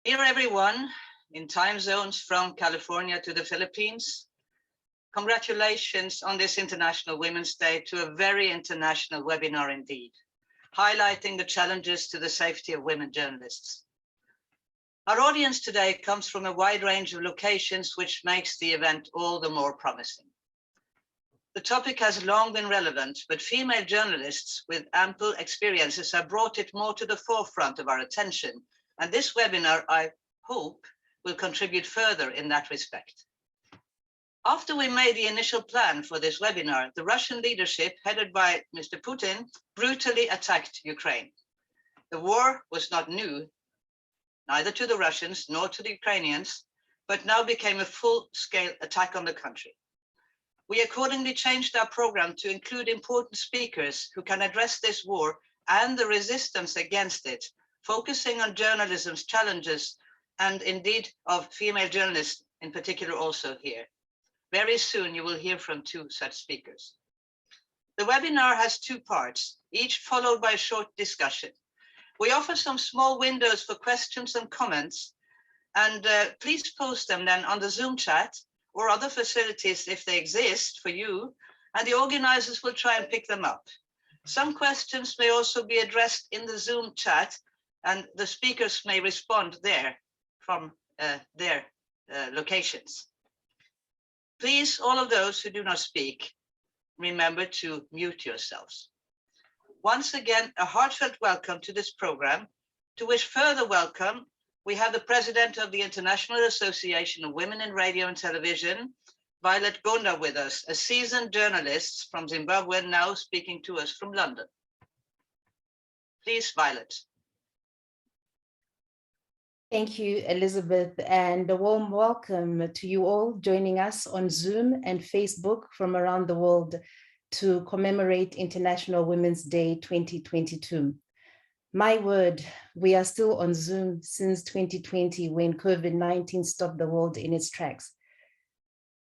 Dear everyone in time zones from California to the Philippines, congratulations on this International Women's Day to a very international webinar indeed, highlighting the challenges to the safety of women journalists. Our audience today comes from a wide range of locations, which makes the event all the more promising. The topic has long been relevant, but female journalists with ample experiences have brought it more to the forefront of our attention. And this webinar, I hope, will contribute further in that respect. After we made the initial plan for this webinar, the Russian leadership, headed by Mr. Putin, brutally attacked Ukraine. The war was not new, neither to the Russians nor to the Ukrainians, but now became a full-scale attack on the country. We accordingly changed our program to include important speakers who can address this war and the resistance against it, focusing on journalism's challenges and indeed of female journalists in particular also here. Very soon you will hear from two such speakers. The webinar has two parts, each followed by a short discussion. We offer some small windows for questions and comments, and please post them then on the Zoom chat or other facilities if they exist for you, and the organizers will try and pick them up. Some questions may also be addressed in the Zoom chat, and the speakers may respond there from their locations. Please, all of those who do not speak, remember to mute yourselves. Once again, a heartfelt welcome to this program, to which further welcome, we have the President of the International Association of Women in Radio and Television, Violet Gonda, with us, a seasoned journalist from Zimbabwe, now speaking to us from London. Please, Violet. Thank you, Elizabeth, and a warm welcome to you all joining us on Zoom and Facebook from around the world to commemorate International Women's Day 2022. My word, we are still on Zoom since 2020 when COVID-19 stopped the world in its tracks.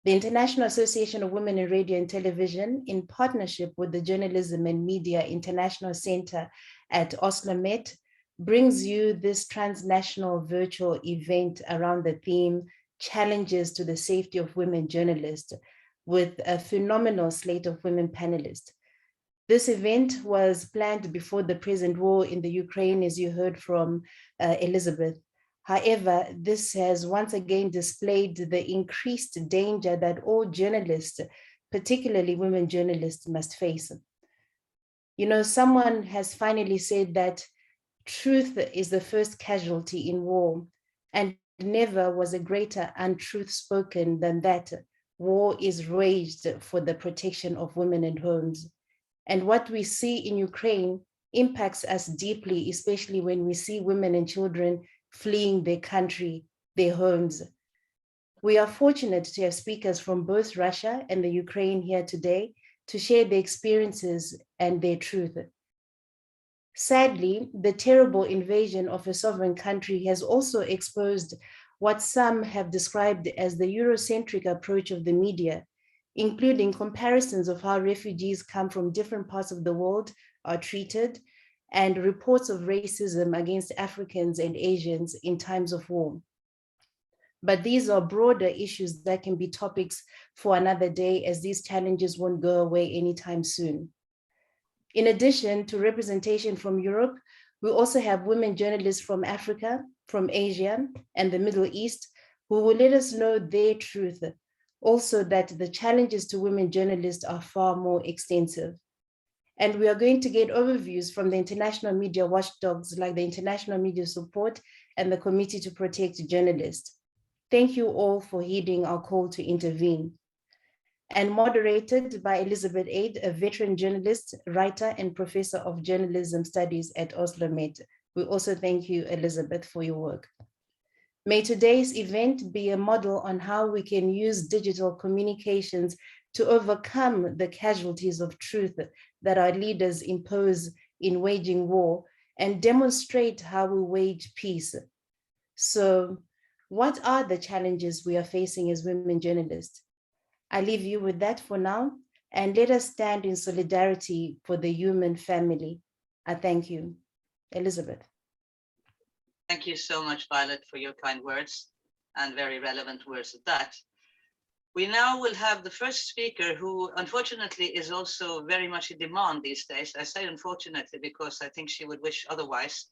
The International Association of Women in Radio and Television, in partnership with the Journalism and Media International Center at Oslo Met, brings you this transnational virtual event around the theme Challenges to the Safety of Women Journalists, with a phenomenal slate of women panelists. This event was planned before the present war in the Ukraine, as you heard from Elizabeth. However, this has once again displayed the increased danger that all journalists, particularly women journalists, must face. You know, someone has finally said that truth is the first casualty in war, and never was a greater untruth spoken than that. War is waged for the protection of women and homes. And what we see in Ukraine impacts us deeply, especially when we see women and children fleeing their country, their homes. We are fortunate to have speakers from both Russia and the Ukraine here today to share their experiences and their truth. Sadly, the terrible invasion of a sovereign country has also exposed what some have described as the Eurocentric approach of the media, including comparisons of how refugees come from different parts of the world are treated, and reports of racism against Africans and Asians in times of war. But these are broader issues that can be topics for another day, as these challenges won't go away anytime soon. In addition to representation from Europe, we also have women journalists from Africa, from Asia, and the Middle East, who will let us know their truth. Also, that the challenges to women journalists are far more extensive. And we are going to get overviews from the international media watchdogs like the International Media Support and the Committee to Protect Journalists. Thank you all for heeding our call to intervene. And moderated by Elizabeth Aid, a veteran journalist, writer, and professor of journalism studies at Oslo Met. We also thank you, Elizabeth, for your work. May today's event be a model on how we can use digital communications to overcome the casualties of truth that our leaders impose in waging war and demonstrate how we wage peace. So, what are the challenges we are facing as women journalists? I leave you with that for now, and let us stand in solidarity for the human family. I thank you. Elizabeth. Thank you so much, Violet, for your kind words and very relevant words at that. We now will have the first speaker, who unfortunately is also very much in demand these days. I say unfortunately because I think she would wish otherwise.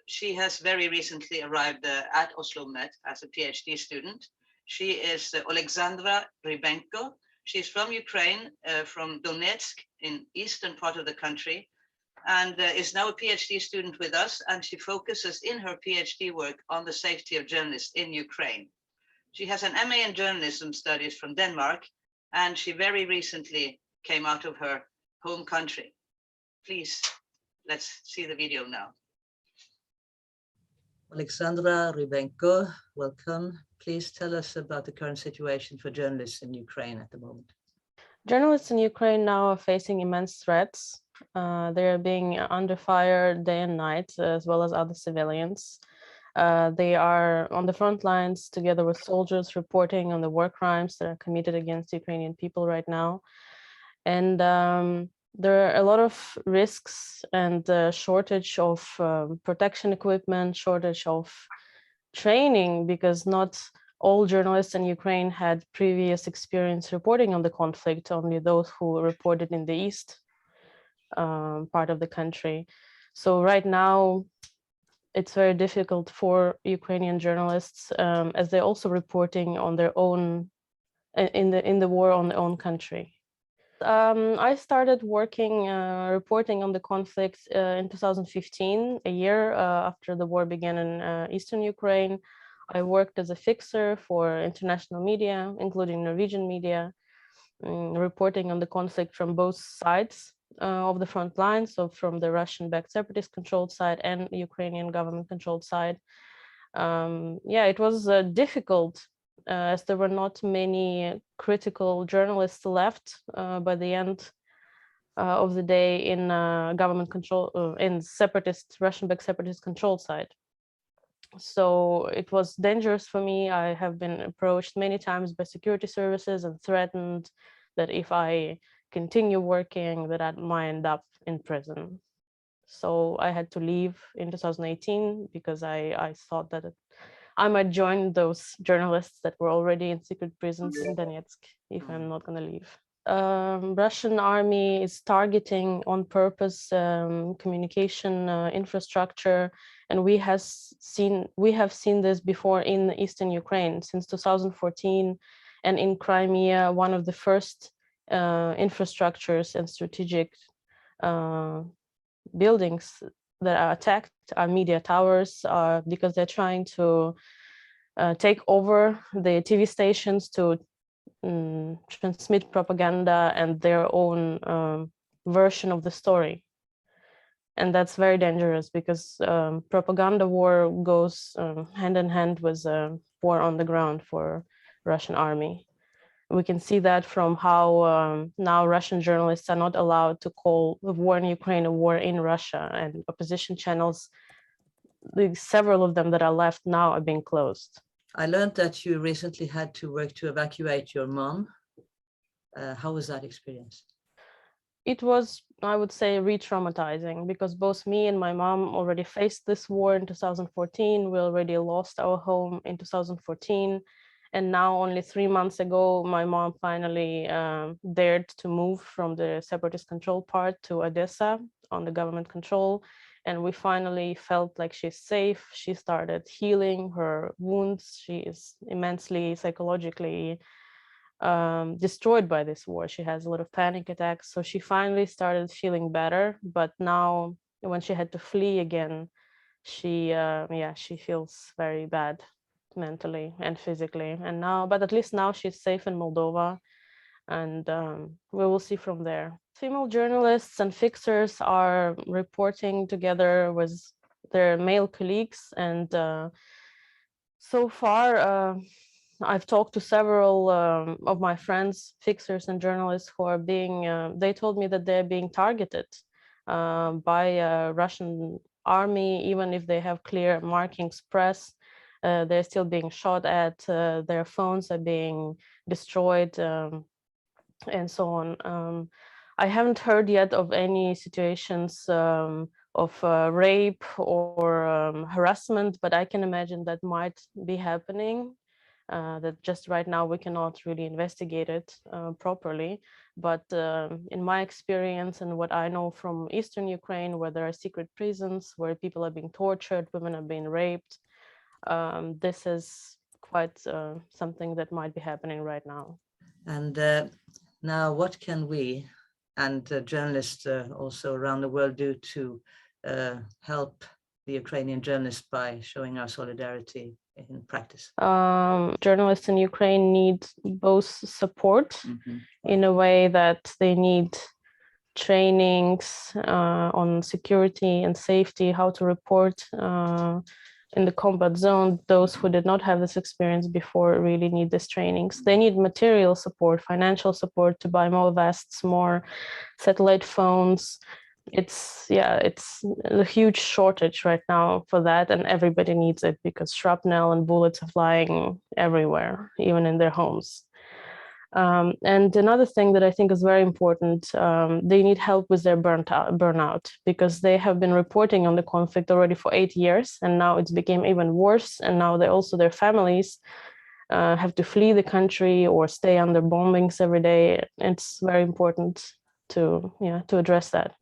She has very recently arrived at Oslo Met as a PhD student. She is Alexandra Rybenko. She's from Ukraine, from Donetsk in eastern part of the country, and is now a PhD student with us. And she focuses in her PhD work on the safety of journalists in Ukraine. She has an MA in journalism studies from Denmark, and she very recently came out of her home country. Please, let's see the video now. Alexandra Rybenko, welcome. Please tell us about the current situation for journalists in Ukraine at the moment. Journalists in Ukraine now are facing immense threats. They are being under fire day and night, as well as other civilians. They are on the front lines together with soldiers reporting on the war crimes that are committed against Ukrainian people right now. And there are a lot of risks and shortage of protection equipment, shortage of training, because not all journalists in Ukraine had previous experience reporting on the conflict, only those who reported in the east part of the country. So right now, it's very difficult for Ukrainian journalists, as they're also reporting on their own, in the war on their own country. I started working, reporting on the conflict in 2015, a year after the war began in eastern Ukraine. I worked as a fixer for international media, including Norwegian media, reporting on the conflict from both sides of the front line, so from the Russian-backed separatist-controlled side and Ukrainian government-controlled side. Yeah, it was difficult, as there were not many critical journalists left by the end of the day in government control, in separatist, Russian-backed separatist-controlled side. So it was dangerous for me. I have been approached many times by security services and threatened that if I continue working, that I might end up in prison. So I had to leave in 2018 because I thought that I might join those journalists that were already in secret prisons in Donetsk if I'm not going to leave. Russian army is targeting on purpose communication infrastructure, and we have seen this before in eastern Ukraine since 2014, and in Crimea, one of the first infrastructures and strategic buildings that are attacked are media towers, because they're trying to take over the TV stations to transmit propaganda and their own version of the story. And that's very dangerous because propaganda war goes hand in hand with war on the ground for Russian army. We can see that from how now Russian journalists are not allowed to call the war in Ukraine a war in Russia, and opposition channels, several of them that are left now, are being closed. I learned that you recently had to work to evacuate your mom. How was that experience? It was, I would say, re-traumatizing, because both me and my mom already faced this war in 2014. We already lost our home in 2014. And now only 3 months ago, my mom finally dared to move from the separatist control part to Odessa on the government control. And we finally felt like she's safe. She started healing her wounds. She is immensely psychologically destroyed by this war. She has a lot of panic attacks. So she finally started feeling better. But now when she had to flee again, she feels very bad mentally and physically. And now, but at least now she's safe in Moldova, and we will see from there. Female journalists and fixers are reporting together with their male colleagues, and so far I've talked to several of my friends, fixers and journalists, who are being, they told me that they're being targeted by Russian army, even if they have clear markings press. They're still being shot at, their phones are being destroyed, and so on. I haven't heard yet of any situations of rape or harassment, but I can imagine that might be happening. That just right now we cannot really investigate it properly. But in my experience and what I know from Eastern Ukraine, where there are secret prisons, where people are being tortured, women are being raped, this is quite something that might be happening right now. And now what can we and journalists also around the world do to help the Ukrainian journalists by showing our solidarity in practice? Journalists in Ukraine need both support in a way that they need trainings on security and safety, how to report in the combat zone. Those who did not have this experience before really need these trainings. They need material support, financial support to buy more vests, more satellite phones. It's a huge shortage right now for that, and everybody needs it because shrapnel and bullets are flying everywhere, even in their homes. And another thing that I think is very important, they need help with their burnout, because they have been reporting on the conflict already for 8 years, and now it's became even worse. And now their families have to flee the country or stay under bombings every day. It's very important to address that.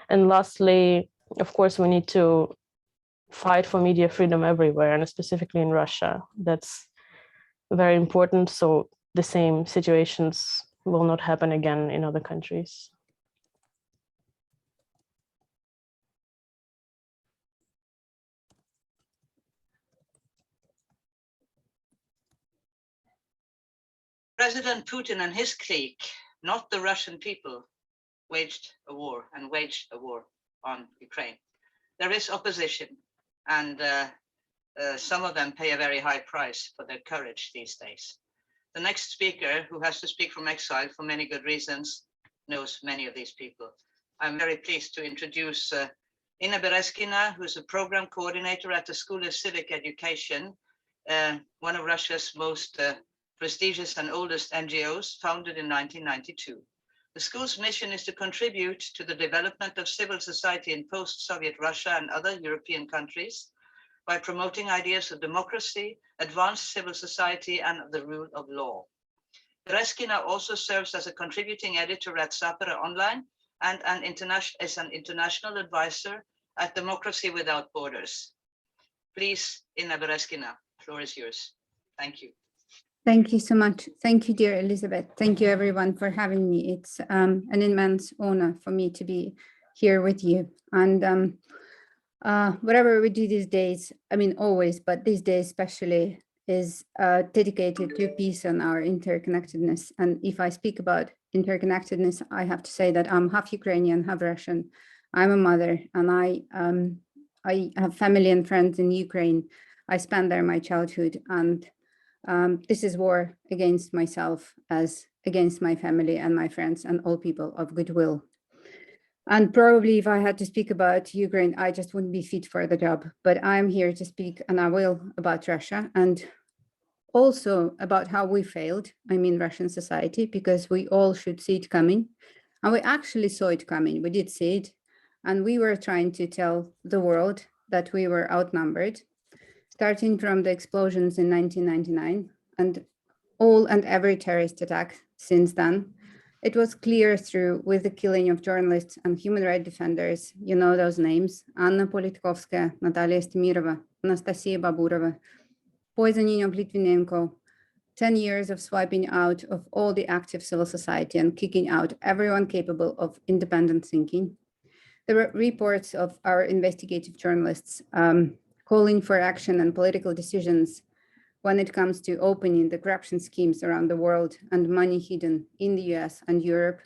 And lastly, of course, we need to fight for media freedom everywhere, and specifically in Russia. That's very important, so the same situations will not happen again in other countries. President Putin and his clique, not the Russian people, waged a war on Ukraine. There is opposition, and some of them pay a very high price for their courage these days. The next speaker, who has to speak from exile for many good reasons, knows many of these people. I'm very pleased to introduce Inna Berezkina, who's a program coordinator at the School of Civic Education, one of Russia's most prestigious and oldest NGOs, founded in 1992. The school's mission is to contribute to the development of civil society in post-Soviet Russia and other European countries by promoting ideas of democracy, advanced civil society, and the rule of law. Berezkina also serves as a contributing editor at Sapere Online and as an international advisor at Democracy Without Borders. Please, Inna Berezkina, the floor is yours. Thank you. Thank you so much. Thank you, dear Elizabeth. Thank you, everyone, for having me. It's an immense honor for me to be here with you. And whatever we do these days, I mean, always, but these days especially, is dedicated to peace and our interconnectedness. And if I speak about interconnectedness, I have to say that I'm half Ukrainian, half Russian. I'm a mother, and I have family and friends in Ukraine. I spent there my childhood, and this is war against myself, as against my family and my friends and all people of goodwill. And probably if I had to speak about Ukraine, I just wouldn't be fit for the job. But I'm here to speak, and I will, about Russia, and also about how we failed, I mean Russian society, because we all should see it coming. And we actually saw it coming. We did see it. And we were trying to tell the world that we were outnumbered, starting from the explosions in 1999 and all and every terrorist attack since then. It was clear through with the killing of journalists and human rights defenders. You know those names: Anna Politkovskaya, Natalia Stemirova, Anastasia Baburova, poisoning of Litvinenko, 10 years of swiping out of all the active civil society and kicking out everyone capable of independent thinking. There were reports of our investigative journalists calling for action and political decisions when it comes to opening the corruption schemes around the world and money hidden in the US and Europe.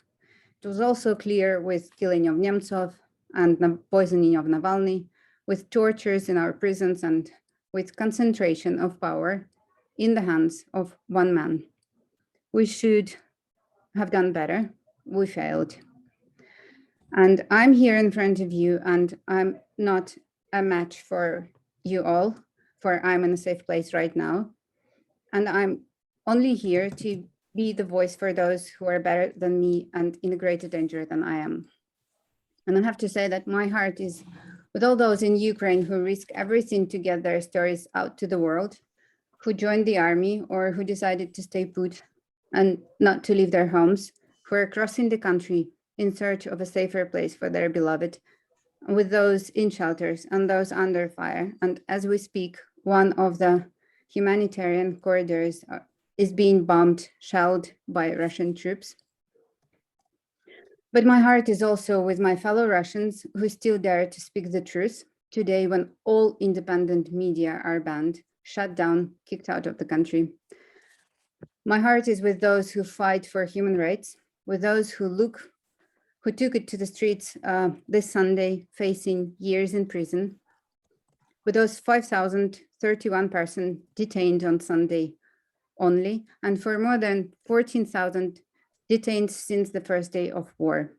It was also clear with killing of Nemtsov and poisoning of Navalny, with tortures in our prisons and with concentration of power in the hands of one man. We should have done better. We failed. And I'm here in front of you, and I'm not a match for you all, for I'm in a safe place right now. And I'm only here to be the voice for those who are better than me and in greater danger than I am. And I have to say that my heart is with all those in Ukraine who risk everything to get their stories out to the world, who joined the army or who decided to stay put and not to leave their homes, who are crossing the country in search of a safer place for their beloved, with those in shelters and those under fire. And as we speak, one of the humanitarian corridors is being bombed, shelled by Russian troops. But my heart is also with my fellow Russians who still dare to speak the truth today when all independent media are banned, shut down, kicked out of the country. My heart is with those who fight for human rights, with those who took it to the streets this Sunday, facing years in prison, with those 5,031 persons detained on Sunday only, and for more than 14,000 detained since the first day of war.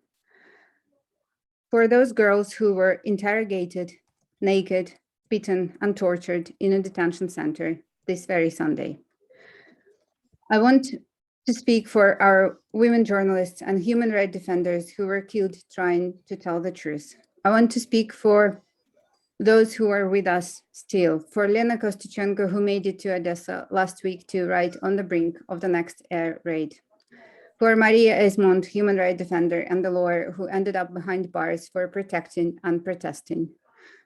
For those girls who were interrogated, naked, beaten, and tortured in a detention center this very Sunday. I want to speak for our women journalists and human rights defenders who were killed trying to tell the truth. I want to speak for those who are with us still, for Lena Kostychenko, who made it to Odessa last week to write on the brink of the next air raid, for Maria Esmond, human rights defender and the lawyer who ended up behind bars for protecting and protesting,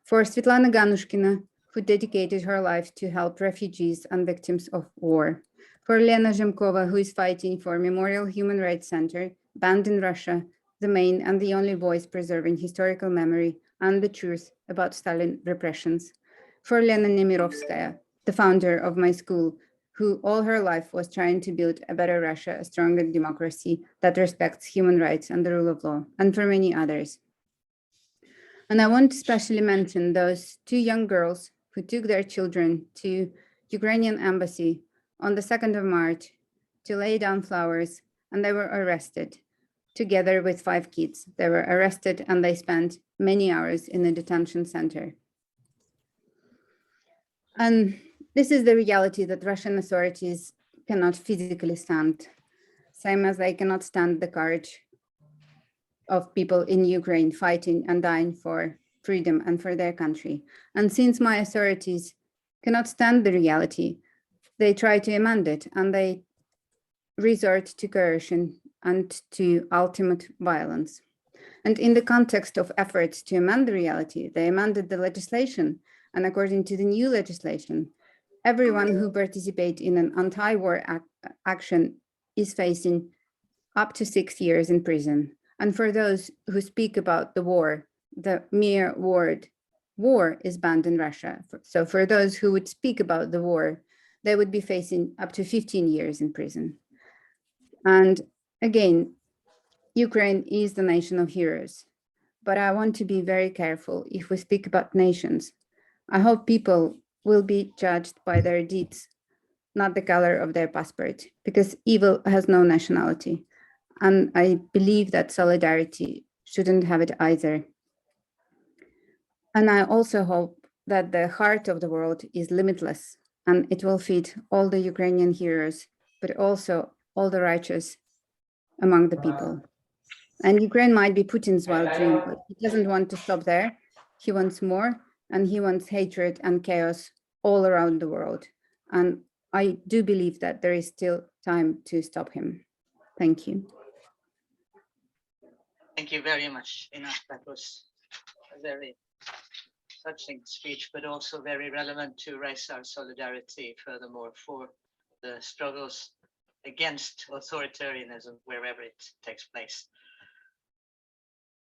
for Svetlana Ganushkina, who dedicated her life to help refugees and victims of war, for Lena Zhemkova, who is fighting for Memorial Human Rights Center, banned in Russia, the main and the only voice preserving historical memory and the truth about Stalin repressions, for Lena Nemirovskaya, the founder of my school, who all her life was trying to build a better Russia, a stronger democracy that respects human rights and the rule of law, and for many others. And I want to especially mention those two young girls who took their children to Ukrainian embassy on the 2nd of March to lay down flowers, and they were arrested together with 5 kids. They were arrested and they spent many hours in a detention center. And this is the reality that Russian authorities cannot physically stand, same as they cannot stand the courage of people in Ukraine fighting and dying for freedom and for their country. And since my authorities cannot stand the reality, they try to amend it and they resort to coercion and to ultimate violence. And in the context of efforts to amend the reality, they amended the legislation. And according to the new legislation, everyone who participates in an anti-war action is facing up to 6 years in prison. And for those who speak about the war, the mere word war is banned in Russia. So for those who would speak about the war, they would be facing up to 15 years in prison. And again, Ukraine is the nation of heroes, but I want to be very careful if we speak about nations. I hope people will be judged by their deeds, not the color of their passport, because evil has no nationality. And I believe that solidarity shouldn't have it either. And I also hope that the heart of the world is limitless and it will feed all the Ukrainian heroes, but also all the righteous among the people. And Ukraine might be Putin's wild dream, but he doesn't want to stop there. He wants more, and he wants hatred and chaos all around the world. And I do believe that there is still time to stop him. Thank you. Thank you very much, Ina. That was a very touching speech, but also very relevant to raise our solidarity furthermore for the struggles against authoritarianism wherever it takes place.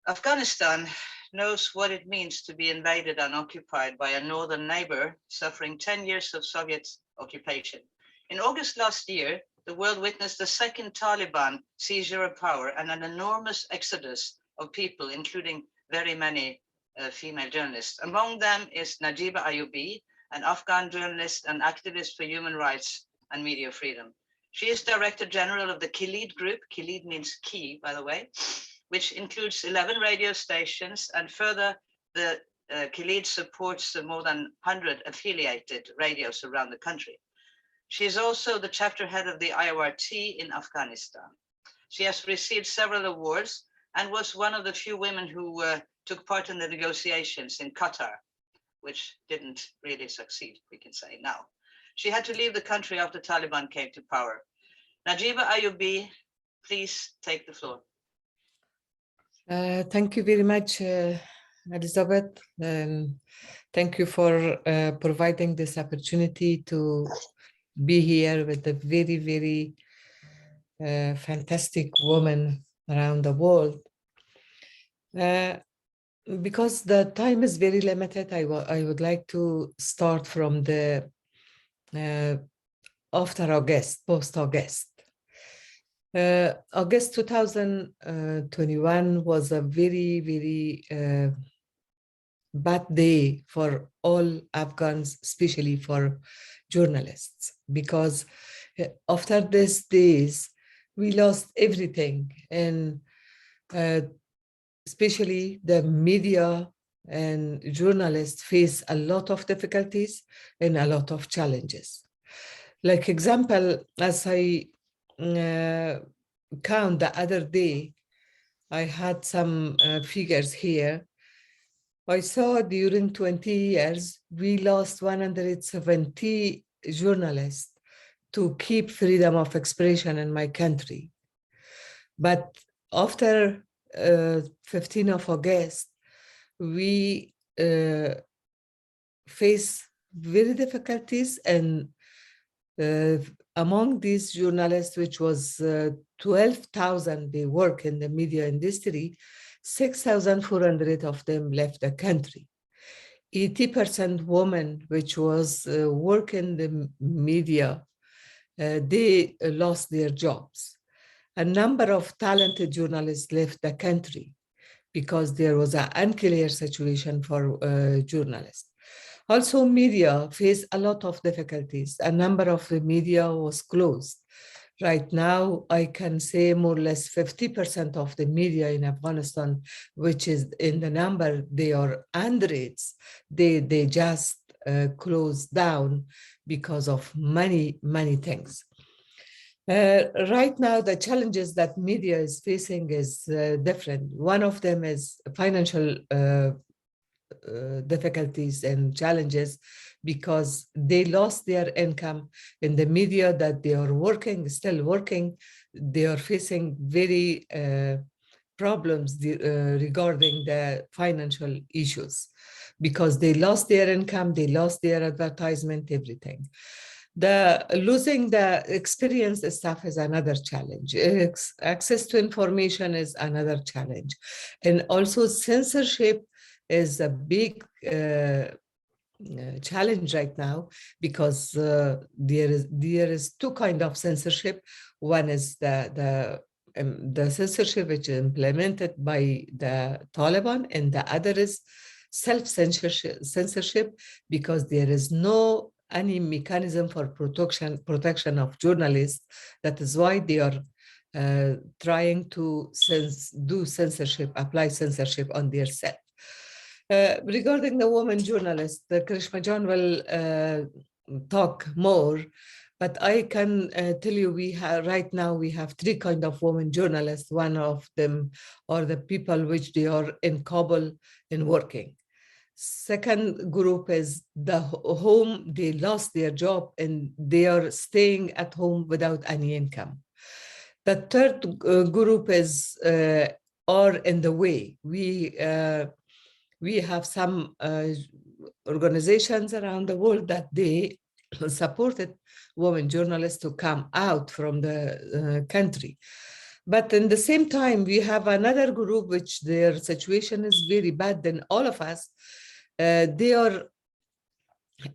Afghanistan knows what it means to be invaded and occupied by a northern neighbor suffering 10 years of Soviet occupation. In August last year, the world witnessed the second Taliban seizure of power and an enormous exodus of people, including very many female journalists. Among them is Najiba Ayubi, an Afghan journalist and activist for human rights and media freedom. She is Director General of the Kilid Group. Kilid means key, by the way, which includes 11 radio stations, and further, the Kilid supports the more than 100 affiliated radios around the country. She is also the chapter head of the IAWRT in Afghanistan. She has received several awards and was one of the few women who took part in the negotiations in Qatar, which didn't really succeed, we can say now. She had to leave the country after Taliban came to power. Najiba Ayubi, please take the floor. Thank you very much, Elizabeth. Thank you for providing this opportunity to be here with a very, very fantastic woman around the world. Because the time is very limited, I would like to start from the after August, post-August. August 2021 was a very, very bad day for all Afghans, especially for journalists, because after these days, we lost everything. And especially the media and journalists face a lot of difficulties and a lot of challenges. Like example, as I count the other day, I had some figures here. I saw during 20 years, we lost 170 journalists to keep freedom of expression in my country. But after 15th of August, we face very difficulties, and among these journalists, which was 12,000, they work in the media industry, 6,400 of them left the country. 80% women, which was work in the media, they lost their jobs. A number of talented journalists left the country because there was an unclear situation for journalists. Also, media faced a lot of difficulties. A number of the media was closed. Right now, I can say more or less 50% of the media in Afghanistan, which is in the number, they are hundreds, they just closed down because of many, many things. Right now, the challenges that media is facing is different. One of them is financial difficulties and challenges, because they lost their income in the media that they are working, still working. They are facing very problems regarding the financial issues, because they lost their income, they lost their advertisement, everything. Losing the experienced staff is another challenge. Access to information is another challenge. And also censorship is a big challenge right now, because there is two kinds of censorship. One is the censorship which is implemented by the Taliban, and the other is self-censorship, because there is no any mechanism for protection of journalists. That is why they are trying to do censorship, apply censorship on their self. Regarding the woman journalist, Karishma John will talk more, But I can tell you, right now we have three kind of women journalists. One of them are the people which they are in Kabul and working. Second group is the home, they lost their job and they are staying at home without any income. The third group is are in the way. We have some organizations around the world that they supported women journalists to come out from the country. But in the same time, we have another group which their situation is very bad than all of us. They are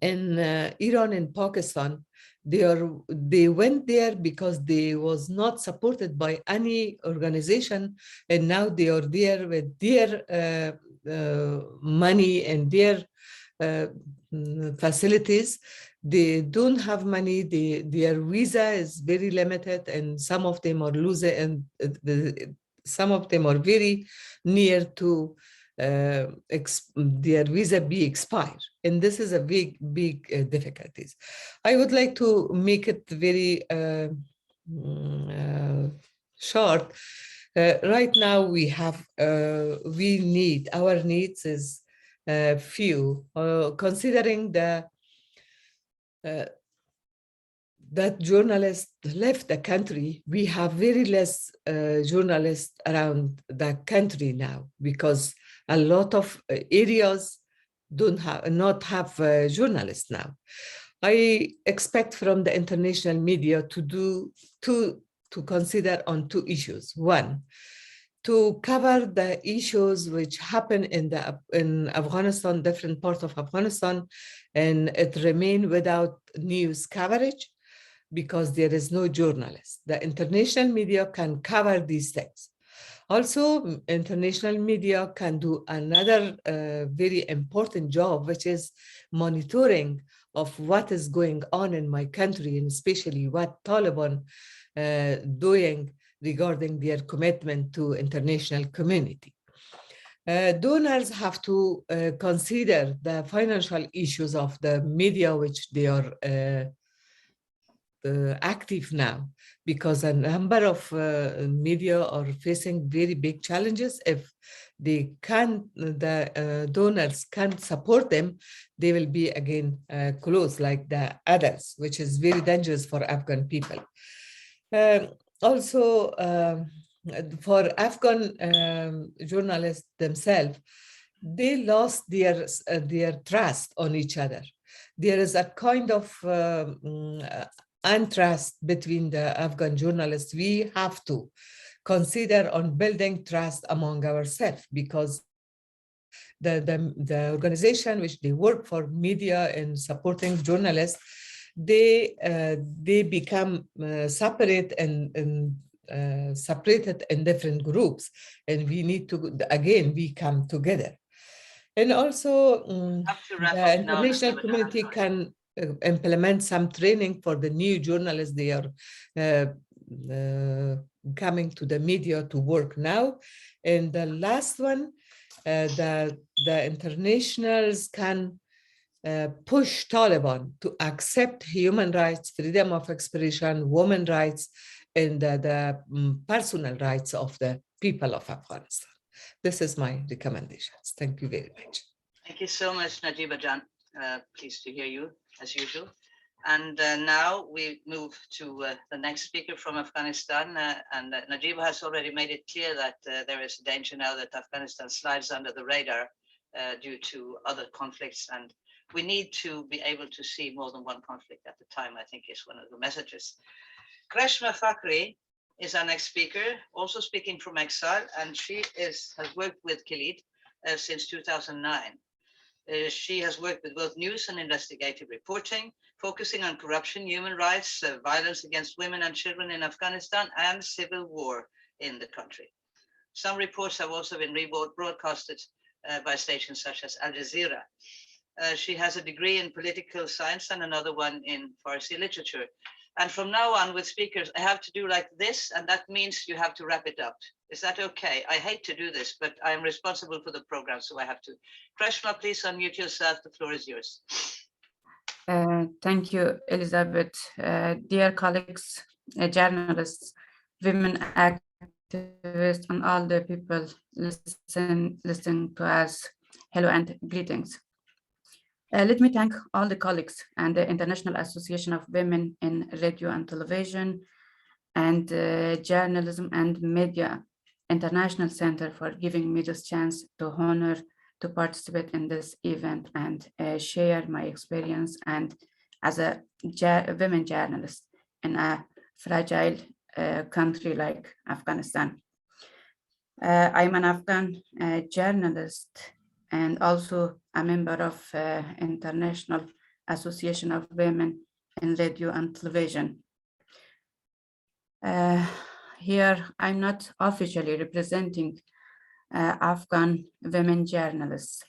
in Iran and Pakistan. They went there because they was not supported by any organization, and now they are there with their money and their facilities. They don't have money. Their visa is very limited, and some of them are losing, and some of them are very near to their visa be expired. And this is a big difficulties. I would like to make it very short. Right now we have, our needs is few, considering that journalists left the country. We have very less journalists around the country now because a lot of areas not have journalists now. I expect from the international media to consider on two issues. One, to cover the issues which happen in Afghanistan, different parts of Afghanistan, and it remain without news coverage because there is no journalist. The international media can cover these things. Also, international media can do another very important job, which is monitoring of what is going on in my country, and especially what Taliban doing regarding their commitment to international community. Donors have to consider the financial issues of the media which they are active now, because a number of media are facing very big challenges. If the donors can't support them, they will be again closed like the others, which is very dangerous for Afghan people. Also, for Afghan journalists themselves, they lost their trust on each other. There is a kind of untrust between the Afghan journalists. We have to consider on building trust among ourselves, because the organization which they work for, media and supporting journalists, they become separate and separated in different groups, and we need to again we come together. And also the international community can implement some training for the new journalists. They are coming to the media to work now. And the last one, the internationals can push Taliban to accept human rights, freedom of expression, women's rights, and the personal rights of the people of Afghanistan. This is my recommendations. Thank you very much. Thank you so much, Najeeba Jan. Pleased to hear you, as usual. And now we move to the next speaker from Afghanistan. And Najeeba has already made it clear that there is a danger now that Afghanistan slides under the radar due to other conflicts. And we need to be able to see more than one conflict at a time, I think is one of the messages. Kreshma Fakhri is our next speaker, also speaking from exile, and she has worked with Khalid since 2009. She has worked with both news and investigative reporting, focusing on corruption, human rights, violence against women and children in Afghanistan, and civil war in the country. Some reports have also been broadcasted by stations such as Al Jazeera. She has a degree in political science and another one in Farsi literature. And from now on with speakers, I have to do like this, and that means you have to wrap it up. Is that okay? I hate to do this, but I'm responsible for the program, so I have to. Kreshma, please unmute yourself. The floor is yours. Thank you, Elizabeth. Dear colleagues, journalists, women activists, and all the people listening to us, hello and greetings. Let me thank all the colleagues and the International Association of Women in Radio and Television and Journalism and Media International Center for giving me this chance to honor to participate in this event and share my experience and as a women journalist in a fragile country like Afghanistan. I'm an Afghan journalist and also a member of International Association of Women in Radio and Television. Here, I'm not officially representing Afghan women journalists.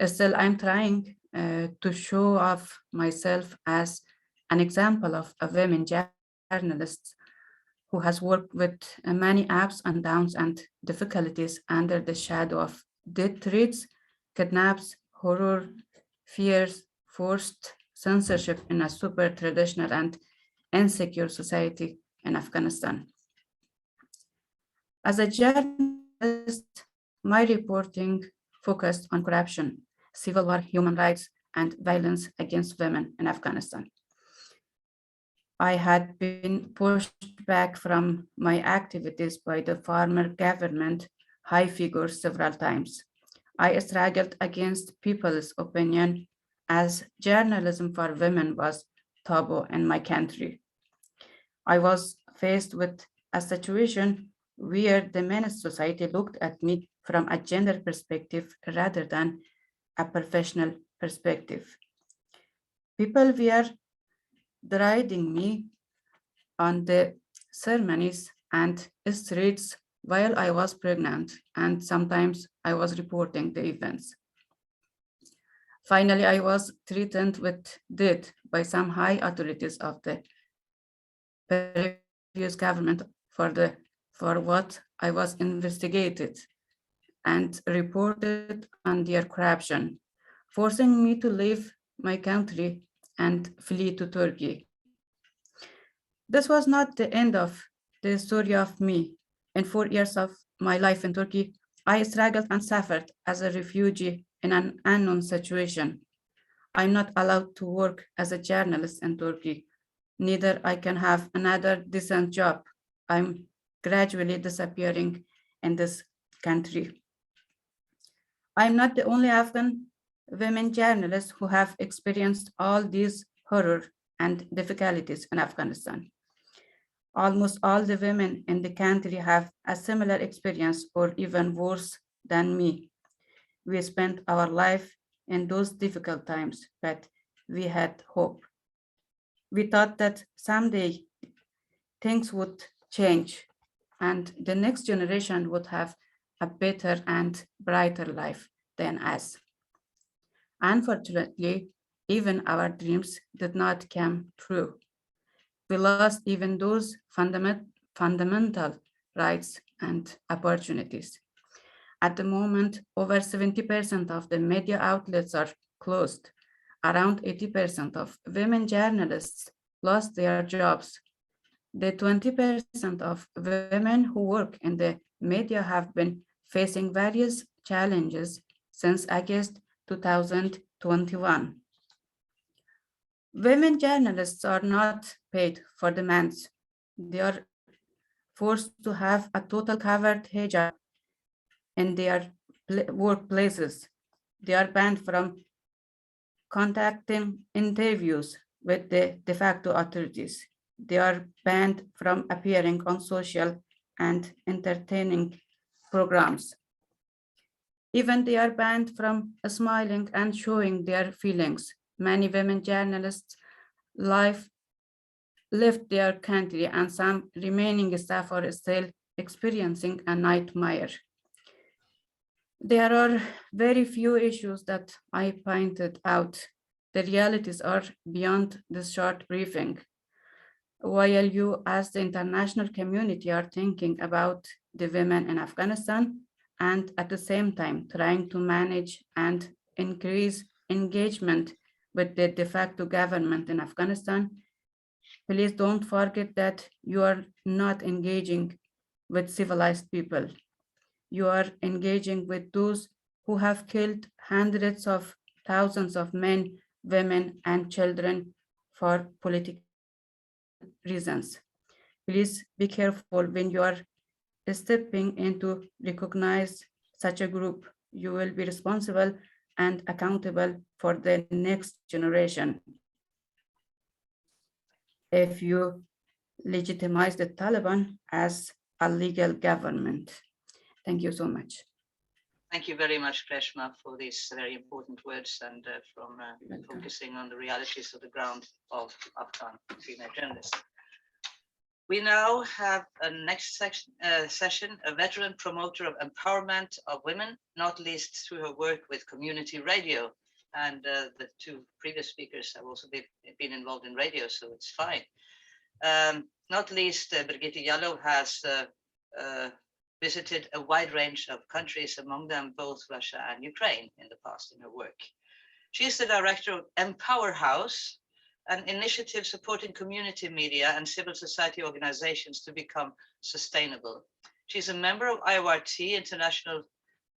Still, I'm trying to show off myself as an example of a women journalist who has worked with many ups and downs and difficulties under the shadow of death threats, kidnaps, horror, fears, forced censorship in a super traditional and insecure society in Afghanistan. As a journalist, my reporting focused on corruption, civil war, human rights, and violence against women in Afghanistan. I had been pushed back from my activities by the former government high figures several times. I struggled against people's opinion as journalism for women was taboo in my country. I was faced with a situation where the men's society looked at me from a gender perspective rather than a professional perspective. People were deriding me on the ceremonies and streets while I was pregnant, and sometimes I was reporting the events. Finally, I was threatened with death by some high authorities of the previous government for what I was investigated and reported on their corruption, forcing me to leave my country and flee to Turkey. This was not the end of the story of me. In 4 years of my life in Turkey, I struggled and suffered as a refugee in an unknown situation. I'm not allowed to work as a journalist in Turkey. Neither I can have another decent job. I'm gradually disappearing in this country. I'm not the only Afghan women journalist who have experienced all these horror and difficulties in Afghanistan. Almost all the women in the country have a similar experience or even worse than me. We spent our life in those difficult times, but we had hope. We thought that someday things would change and the next generation would have a better and brighter life than us. Unfortunately, even our dreams did not come true. We lost even those fundamental rights and opportunities. At the moment, over 70% of the media outlets are closed. Around 80% of women journalists lost their jobs. The 20% of women who work in the media have been facing various challenges since August 2021. Women journalists are not paid for the months. They are forced to have a total covered hijab in their workplaces. They are banned from conducting interviews with the de facto authorities. They are banned from appearing on social and entertaining programs. Even they are banned from smiling and showing their feelings. Many women journalists left their country and some remaining staff are still experiencing a nightmare. There are very few issues that I pointed out. The realities are beyond this short briefing. While you as the international community are thinking about the women in Afghanistan and at the same time trying to manage and increase engagement with the de facto government in Afghanistan, please don't forget that you are not engaging with civilized people. You are engaging with those who have killed hundreds of thousands of men, women, and children for political reasons. Please be careful when you are stepping in to recognize such a group. You will be responsible and accountable for the next generation if you legitimize the Taliban as a legal government. Thank you so much. Thank you very much, Kreshma, for these very important words and from focusing on the realities of the ground of Afghan female journalists. We now have a next session, a veteran promoter of empowerment of women, not least through her work with community radio. And the two previous speakers have also been involved in radio, so it's fine. Not least, Brigitte Jallow has visited a wide range of countries, among them both Russia and Ukraine in the past in her work. She is the director of Empower House, an initiative supporting community media and civil society organizations to become sustainable. She's a member of IAWRT, International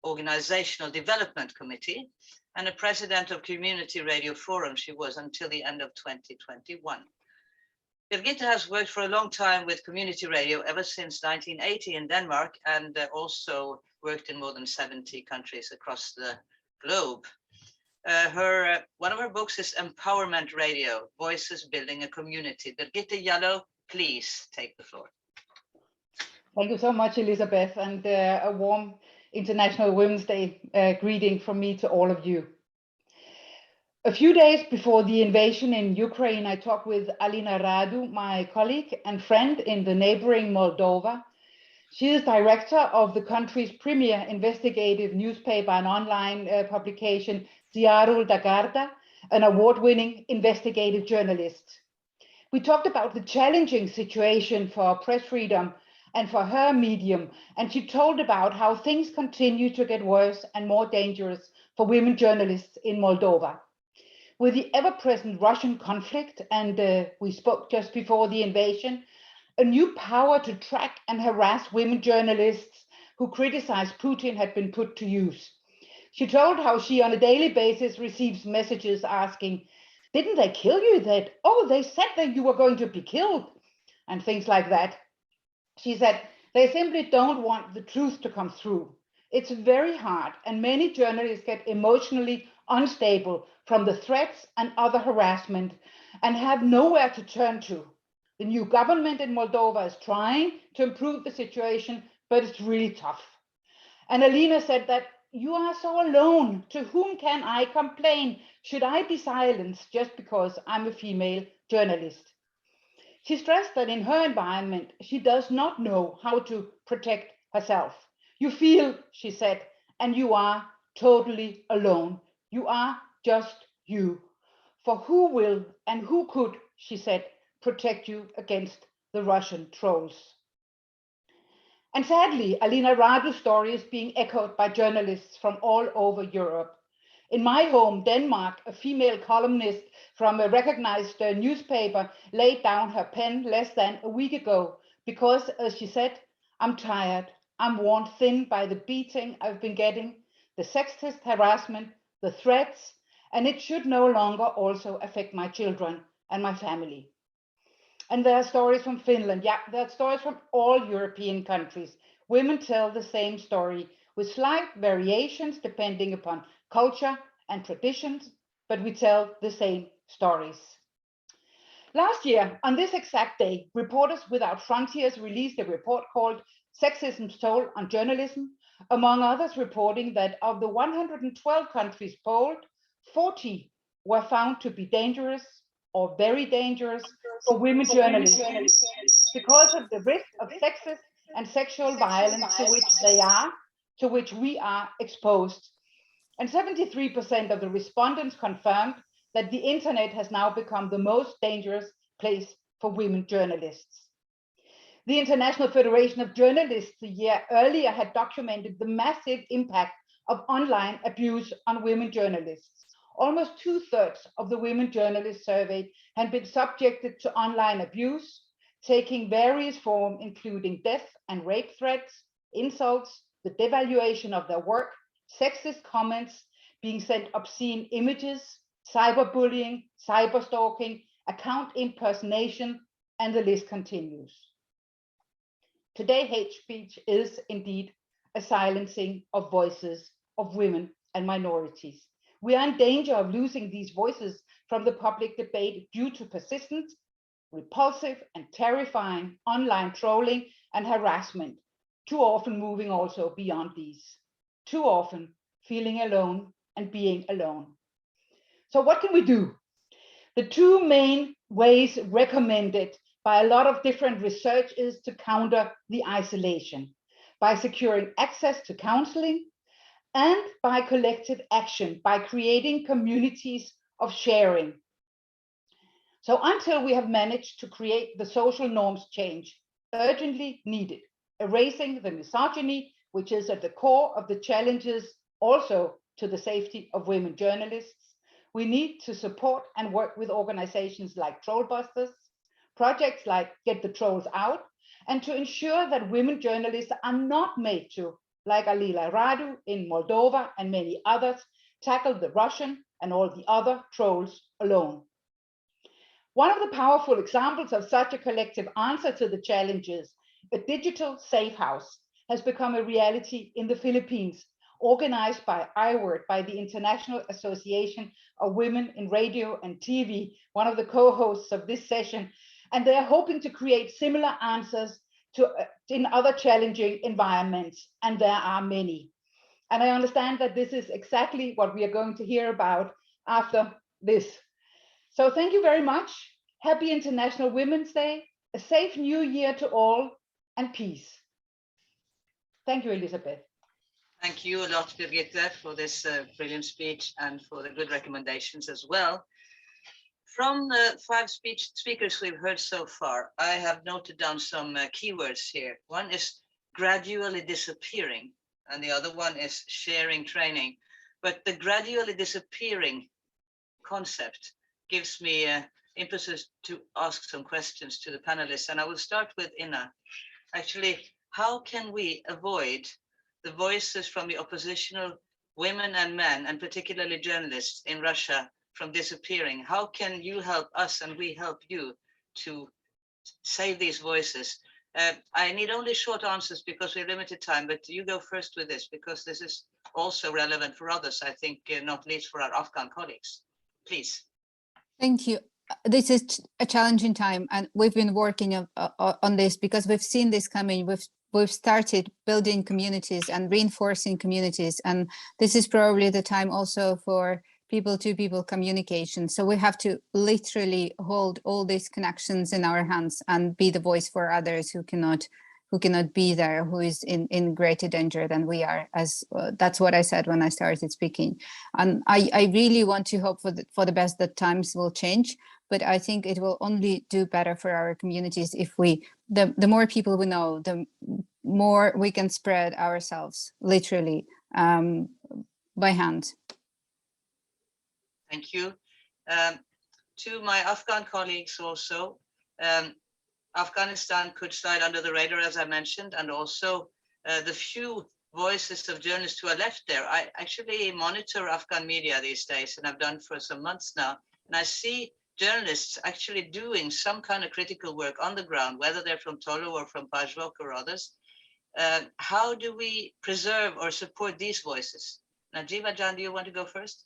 Organizational Development Committee, and a president of Community Radio Forum. She was until the end of 2021. Birgitte has worked for a long time with community radio ever since 1980 in Denmark, and also worked in more than 70 countries across the globe. One of her books is Empowerment Radio, Voices Building a Community. Birgitte Jallow, please take the floor. Thank you so much, Elizabeth, and a warm International Women's Day greeting from me to all of you. A few days before the invasion in Ukraine, I talked with Alina Radu, my colleague and friend in the neighboring Moldova. She is director of the country's premier investigative newspaper and online publication, Ziarul de Garda, an award-winning investigative journalist. We talked about the challenging situation for press freedom and for her medium, and she told about how things continue to get worse and more dangerous for women journalists in Moldova. With the ever-present Russian conflict, and we spoke just before the invasion, a new power to track and harass women journalists who criticize Putin had been put to use. She told how she on a daily basis receives messages asking, didn't they kill you? Oh, they said that you were going to be killed, and things like that. She said, they simply don't want the truth to come through. It's very hard, and many journalists get emotionally unstable from the threats and other harassment and have nowhere to turn to. The new government in Moldova is trying to improve the situation, but it's really tough. And Alina said that you are so alone. To whom can I complain? Should I be silenced just because I'm a female journalist? She stressed that in her environment, she does not know how to protect herself. You feel, she said, and you are totally alone. You are just you. For who will and who could, she said, protect you against the Russian trolls? And sadly, Alina Radu's story is being echoed by journalists from all over Europe. In my home, Denmark, a female columnist from a recognized newspaper laid down her pen less than a week ago because, as she said, I'm tired. I'm worn thin by the beating I've been getting, the sexist harassment, the threats, and it should no longer also affect my children and my family. And there are stories from Finland. Yeah, there are stories from all European countries. Women tell the same story with slight variations depending upon culture and traditions, but we tell the same stories. Last year, on this exact day, Reporters Without Frontiers released a report called Sexism's Toll on Journalism, among others reporting that of the 112 countries polled, 40 were found to be dangerous or very dangerous for women journalists because of the risk of sexist and sexual violence to which we are exposed. And 73% of the respondents confirmed that the internet has now become the most dangerous place for women journalists. The International Federation of Journalists a year earlier had documented the massive impact of online abuse on women journalists. almost 2/3 of the women journalists surveyed had been subjected to online abuse, taking various forms, including death and rape threats, insults, the devaluation of their work, sexist comments, being sent obscene images, cyberbullying, cyberstalking, account impersonation, and the list continues. Today, hate speech is indeed a silencing of voices of women and minorities. We are in danger of losing these voices from the public debate due to persistent, repulsive, and terrifying online trolling and harassment, too often moving also beyond these, too often feeling alone and being alone. So what can we do? The two main ways recommended by a lot of different research is to counter the isolation by securing access to counseling and by collective action, by creating communities of sharing. So until we have managed to create the social norms change urgently needed, erasing the misogyny, which is at the core of the challenges also to the safety of women journalists, we need to support and work with organizations like Trollbusters, projects like Get the Trolls Out, and to ensure that women journalists are not made to, like IAWRT in Moldova and many others, tackle the Russian and all the other trolls alone. One of the powerful examples of such a collective answer to the challenges, a digital safe house, has become a reality in the Philippines, organized by IAWRT, by the International Association of Women in Radio and TV, one of the co-hosts of this session, and they are hoping to create similar answers in other challenging environments, and there are many. And I understand that this is exactly what we are going to hear about after this. So thank you very much. Happy International Women's Day, a safe new year to all, and peace. Thank you, Elizabeth. Thank you a lot, Birgitte, for this brilliant speech and for the good recommendations as well. From the 5 speakers we've heard so far, I have noted down some keywords here. One is gradually disappearing, and the other one is sharing training. But the gradually disappearing concept gives me impetus to ask some questions to the panelists, and I will start with Inna. Actually, how can we avoid the voices from the oppositional women and men, and particularly journalists in Russia, from disappearing? How can you help us and we help you to save these voices? I need only short answers because we have limited time, but you go first with this, because this is also relevant for others, I think, not least for our Afghan colleagues. Please. Thank you. This is a challenging time, and we've been working on this because we've seen this coming. We've started building communities and reinforcing communities, and this is probably the time also for people-to-people communication. So we have to literally hold all these connections in our hands and be the voice for others who cannot be there, who is in greater danger than we are. As that's what I said when I started speaking. And I really want to hope for the best that times will change, but I think it will only do better for our communities if the more people we know, the more we can spread ourselves literally by hand. Thank you. To my Afghan colleagues also, Afghanistan could slide under the radar, as I mentioned, and also the few voices of journalists who are left there. I actually monitor Afghan media these days, and I've done for some months now, and I see journalists actually doing some kind of critical work on the ground, whether they're from Tolu or from Pajvok or others. How do we preserve or support these voices? Najiba Jan, do you want to go first?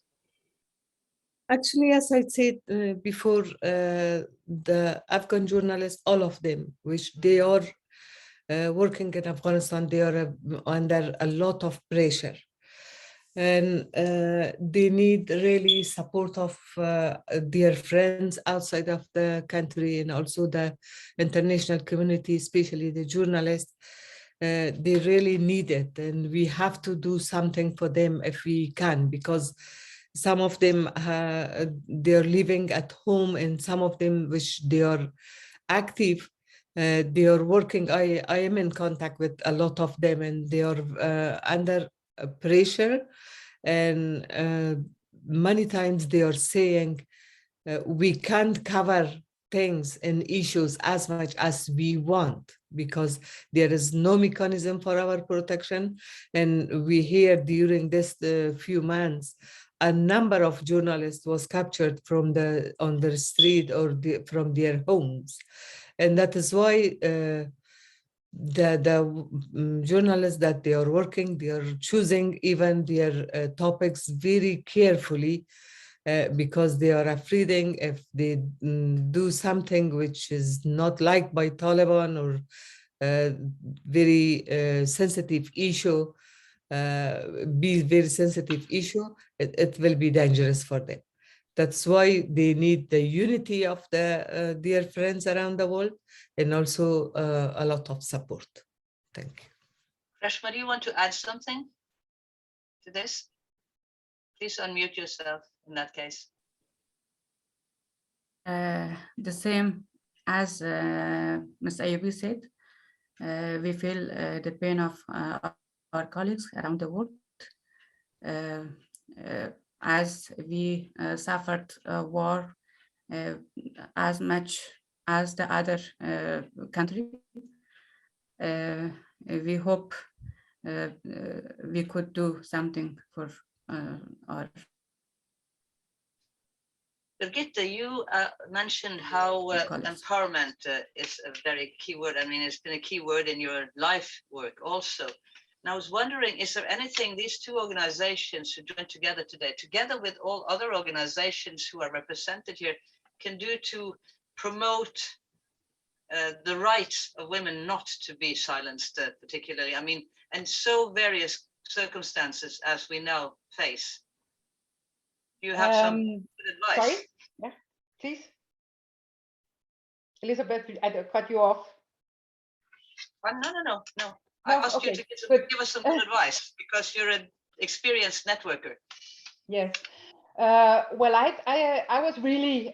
Actually, as I said before, the Afghan journalists, all of them, which they are working in Afghanistan, they are under a lot of pressure. And they need really support of their friends outside of the country, and also the international community, especially the journalists. They really need it, and we have to do something for them if we can, because some of them, they're living at home, and some of them, which they are active, they are working. I am in contact with a lot of them, and they are under pressure, and many times they are saying we can't cover things and issues as much as we want because there is no mechanism for our protection. And we hear during this few months, a number of journalists was captured from on the street or from their homes. And that is why the journalists that they are working, they are choosing even their topics very carefully because they are afraid if they do something which is not liked by Taliban or very sensitive issue, be very sensitive issue, it will be dangerous for them. That's why they need the unity of their friends around the world and also a lot of support. Thank you. Reshma, do you want to add something to this? Please unmute yourself in that case. The same as Ms. Ayubi said, we feel the pain of our colleagues around the world. As we suffered war as much as the other country, we hope we could do something for our. Birgitte, you mentioned how empowerment is a very key word. I mean, it's been a key word in your life work also. And I was wondering, is there anything these two organizations who joined together today, together with all other organizations who are represented here, can do to promote the rights of women not to be silenced, particularly? I mean, and so various circumstances as we now face. You have some good advice. Sorry? Yeah, please. Elizabeth, I cut you off. No. I asked you to give us some good advice because you're an experienced networker. Yes. Well, I was really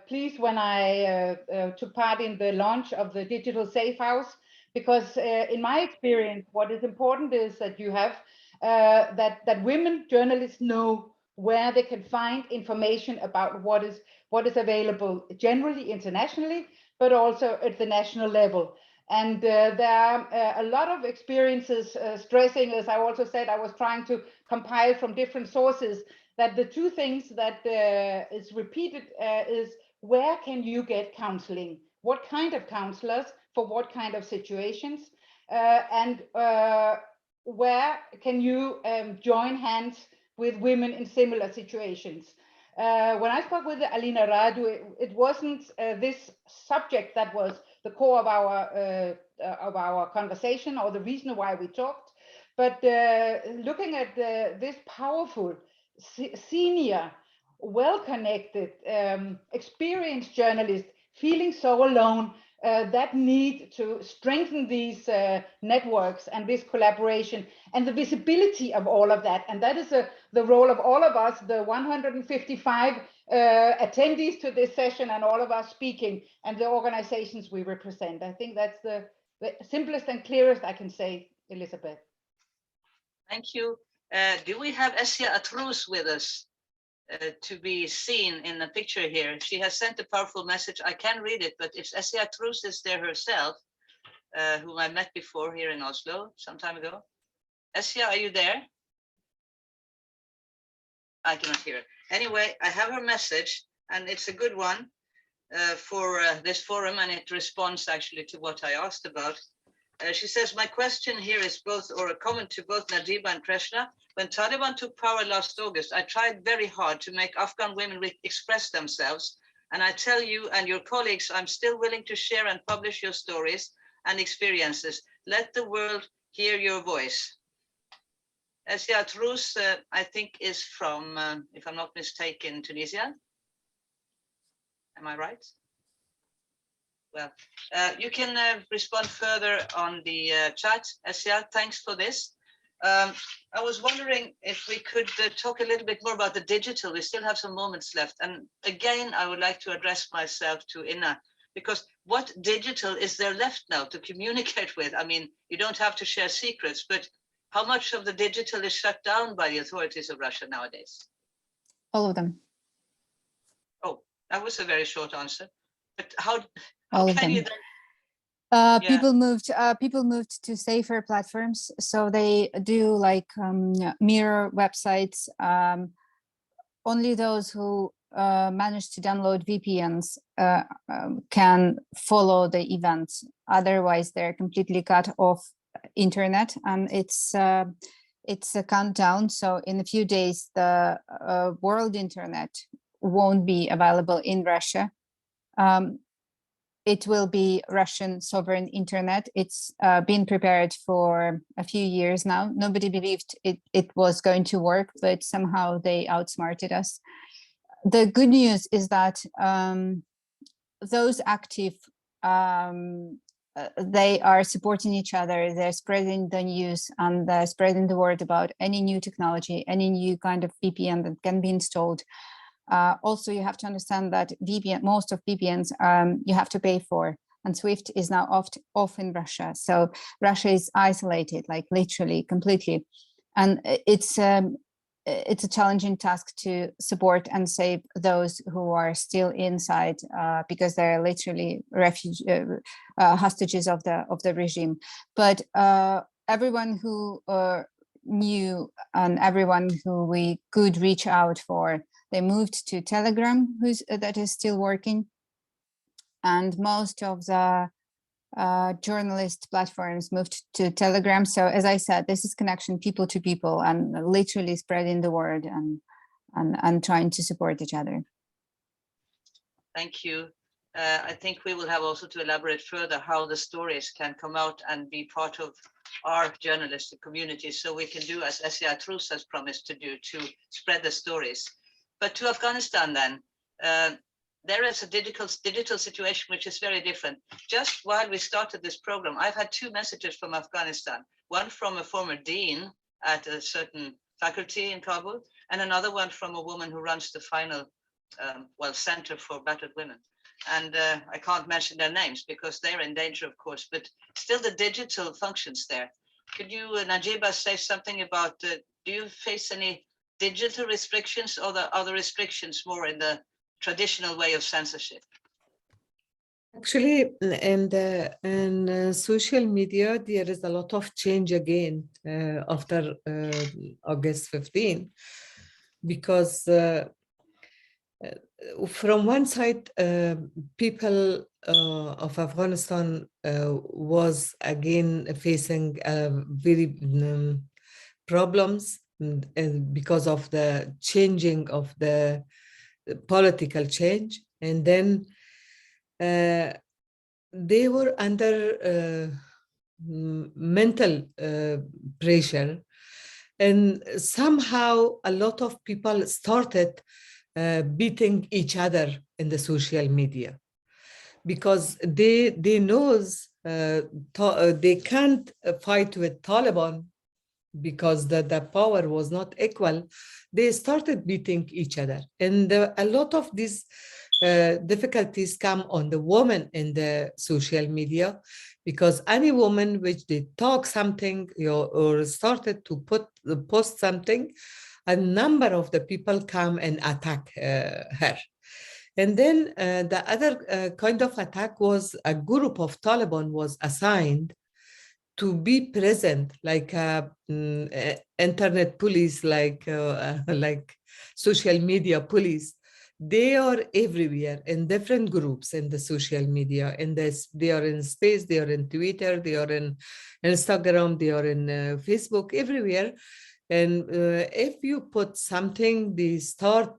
pleased when I took part in the launch of the Digital Safe House, because in my experience, what is important is that you have that women journalists know where they can find information about what is available generally internationally, but also at the national level. And there are a lot of experiences stressing, as I also said, I was trying to compile from different sources, that the two things that is repeated is where can you get counseling? What kind of counselors for what kind of situations? And where can you join hands with women in similar situations? When I spoke with Alina Radu, it wasn't this subject that was the core of our conversation or the reason why we talked, but looking at this powerful, senior, well-connected, experienced journalist feeling so alone, that need to strengthen these networks and this collaboration and the visibility of all of that. And that is the role of all of us, the 155 attendees to this session and all of us speaking and the organizations we represent. I think that's the simplest and clearest I can say, Elizabeth. Thank you. Do we have Essia Atrus with us to be seen in the picture here? She has sent a powerful message. I can read it, but if Essia Atrus is there herself, whom I met before here in Oslo some time ago. Essia, are you there? I cannot hear it. Anyway, I have her message, and it's a good one for this forum, and it responds actually to what I asked about. She says, my question here is both, or a comment to both Najiba and Krishna. When Taliban took power last August, I tried very hard to make Afghan women express themselves. And I tell you and your colleagues, I'm still willing to share and publish your stories and experiences. Let the world hear your voice. Essia Atrus, I think, is from, if I'm not mistaken, Tunisia. Am I right? Well, you can respond further on the chat. Essia, thanks for this. I was wondering if we could talk a little bit more about the digital. We still have some moments left. And again, I would like to address myself to Inna, because what digital is there left now to communicate with? I mean, you don't have to share secrets, but how much of the digital is shut down by the authorities of Russia nowadays? All of them. Oh, that was a very short answer. But how All of can them. you then? Yeah. People moved to safer platforms, so they do like mirror websites. Only those who manage to download VPNs can follow the events. Otherwise, they're completely cut off internet, and it's a countdown. So in a few days, the world internet won't be available in Russia. It will be Russian sovereign internet. It's been prepared for a few years now. Nobody believed it was going to work, but somehow they outsmarted us. The good news is that those active, they are supporting each other. They're spreading the news and they're spreading the word about any new technology, any new kind of VPN that can be installed. Also, you have to understand that most of VPNs you have to pay for, and SWIFT is now off in Russia. So Russia is isolated, like literally completely. And it's a challenging task to support and save those who are still inside because they're literally hostages of the regime. But everyone who knew and everyone who we could reach out for, they moved to Telegram, that is still working. And most of the journalist platforms moved to Telegram. So as I said, this is connection people to people and literally spreading the word and trying to support each other. Thank you. I think we will have also to elaborate further how the stories can come out and be part of our journalistic community, so we can do as IAWRT has promised to do, to spread the stories. But to Afghanistan then, there is a digital situation which is very different. Just while we started this program, I've had 2 messages from Afghanistan, one from a former dean at a certain faculty in Kabul, and another one from a woman who runs the final Center for Battered Women. And I can't mention their names because they're in danger, of course, but still the digital functions there. Could you, Najiba, say something about, do you face any digital restrictions, or the other restrictions more in the traditional way of censorship? Actually, in social media, there is a lot of change again after August 15, because from one side, people of Afghanistan was again facing very problems because of the changing of the political change, and then they were under mental pressure, and somehow a lot of people started beating each other in the social media, because they knows they can't fight with Taliban because the power was not equal. They started beating each other, and a lot of these difficulties come on the woman in the social media, because any woman which they talk something or started to post something, a number of the people come and attack her. And then the other kind of attack was a group of Taliban was assigned to be present, like internet police, like social media police. They are everywhere in different groups in the social media. And they are in space, they are in Twitter, they are in Instagram, they are in Facebook, everywhere. And if you put something, they start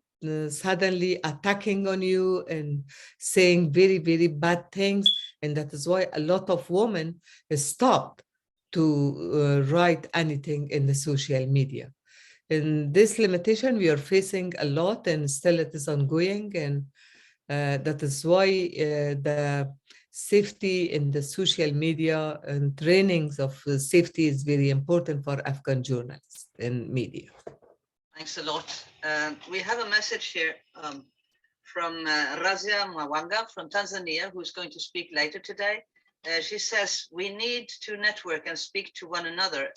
suddenly attacking on you and saying very, very bad things. And that is why a lot of women stopped to write anything in the social media. And this limitation we are facing a lot, and still it is ongoing. And that is why the safety in the social media and trainings of safety is very important for Afghan journalists and media. Thanks a lot. We have a message here from Razia Mwanga from Tanzania, who's going to speak later today. She says, we need to network and speak to one another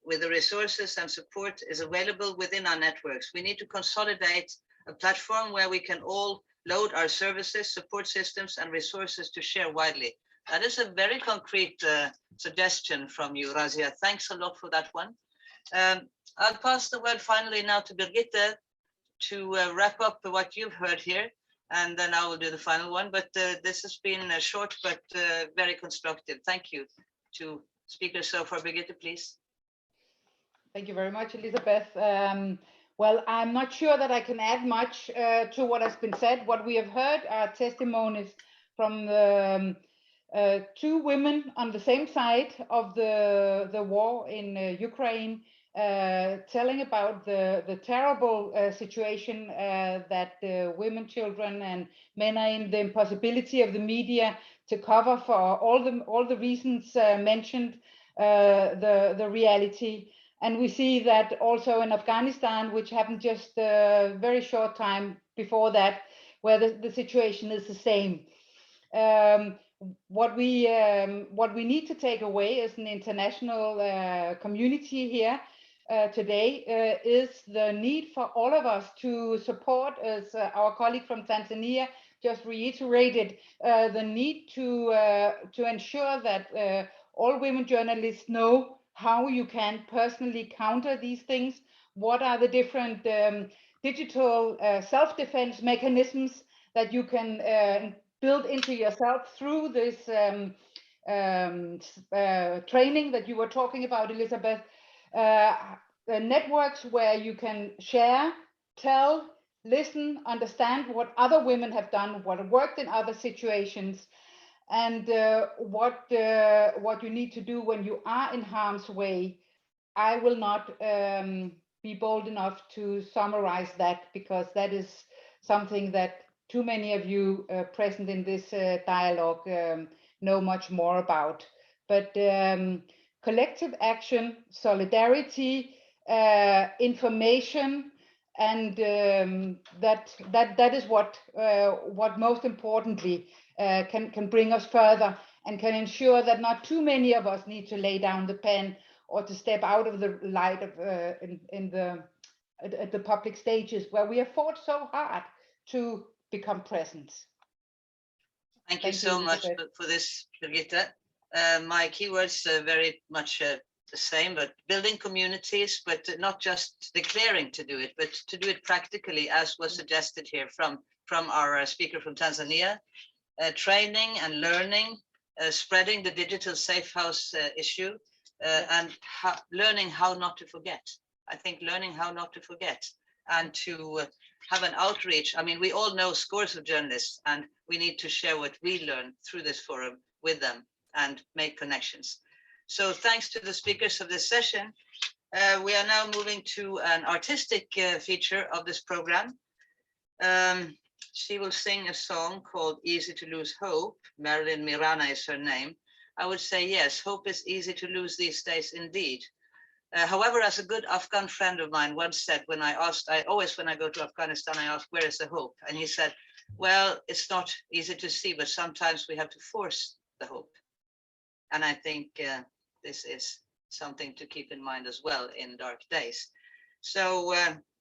with the resources and support is available within our networks. We need to consolidate a platform where we can all load our services, support systems, and resources to share widely. That is a very concrete suggestion from you, Razia. Thanks a lot for that one. I'll pass the word finally now to Birgitte to wrap up what you've heard here, and then I will do the final one. But this has been short but very constructive. Thank you to speakers so far. Birgitte, please. Thank you very much, Elizabeth. Well, I'm not sure that I can add much to what has been said. What we have heard are testimonies from the two women on the same side of the war in Ukraine, telling about the terrible situation that women, children, and men are in, the impossibility of the media to cover for all the reasons mentioned, the reality. And we see that also in Afghanistan, which happened just a very short time before that, where the situation is the same. What we need to take away as an international community here today is the need for all of us to support, as our colleague from Tanzania just reiterated, the need to ensure that all women journalists know how you can personally counter these things. What are the different digital self-defense mechanisms that you can build into yourself through this training that you were talking about, Elizabeth? Networks where you can share, tell, listen, understand what other women have done, what worked in other situations, and what you need to do when you are in harm's way. I will not be bold enough to summarize that, because that is something that too many of you present in this dialogue know much more about. But collective action, solidarity, information, and that is what most importantly can bring us further, and can ensure that not too many of us need to lay down the pen or to step out of the light of at the public stages where we have fought so hard to become present. Thank you so much for this, Birgitte. My keywords are very much the same, but building communities, but not just declaring to do it, but to do it practically, as was suggested here from our speaker from Tanzania. Training and learning, spreading the digital safe house issue, and learning how not to forget. I think learning how not to forget, and to have an outreach. I mean, we all know scores of journalists, and we need to share what we learn through this forum with them and make connections. So thanks to the speakers of this session. We are now moving to an artistic feature of this program. She will sing a song called Easy to Lose Hope. Marilyn Mirana is her name. I would say, yes, hope is easy to lose these days indeed. However, as a good Afghan friend of mine once said, when I always, when I go to Afghanistan, I ask, where is the hope? And he said, well, it's not easy to see, but sometimes we have to force the hope. And I think this is something to keep in mind as well in dark days. So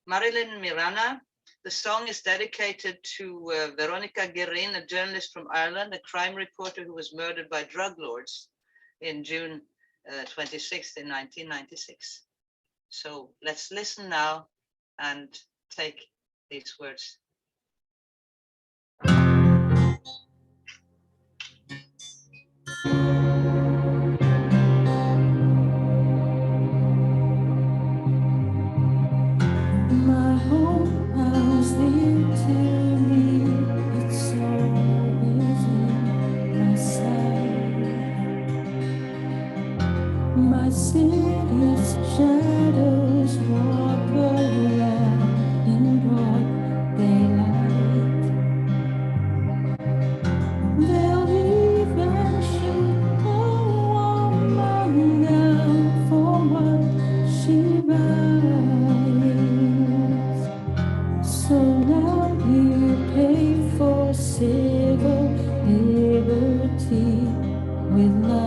Marilyn Mirana, the song is dedicated to Veronica Guerin, a journalist from Ireland, a crime reporter who was murdered by drug lords in June 26th in 1996. So let's listen now and take these words. My home house dear to me, it's always in my sight. My city's shadows walk around in broad daylight. They'll even shoot a woman down for what she writes. So now you pay for civil liberty with life.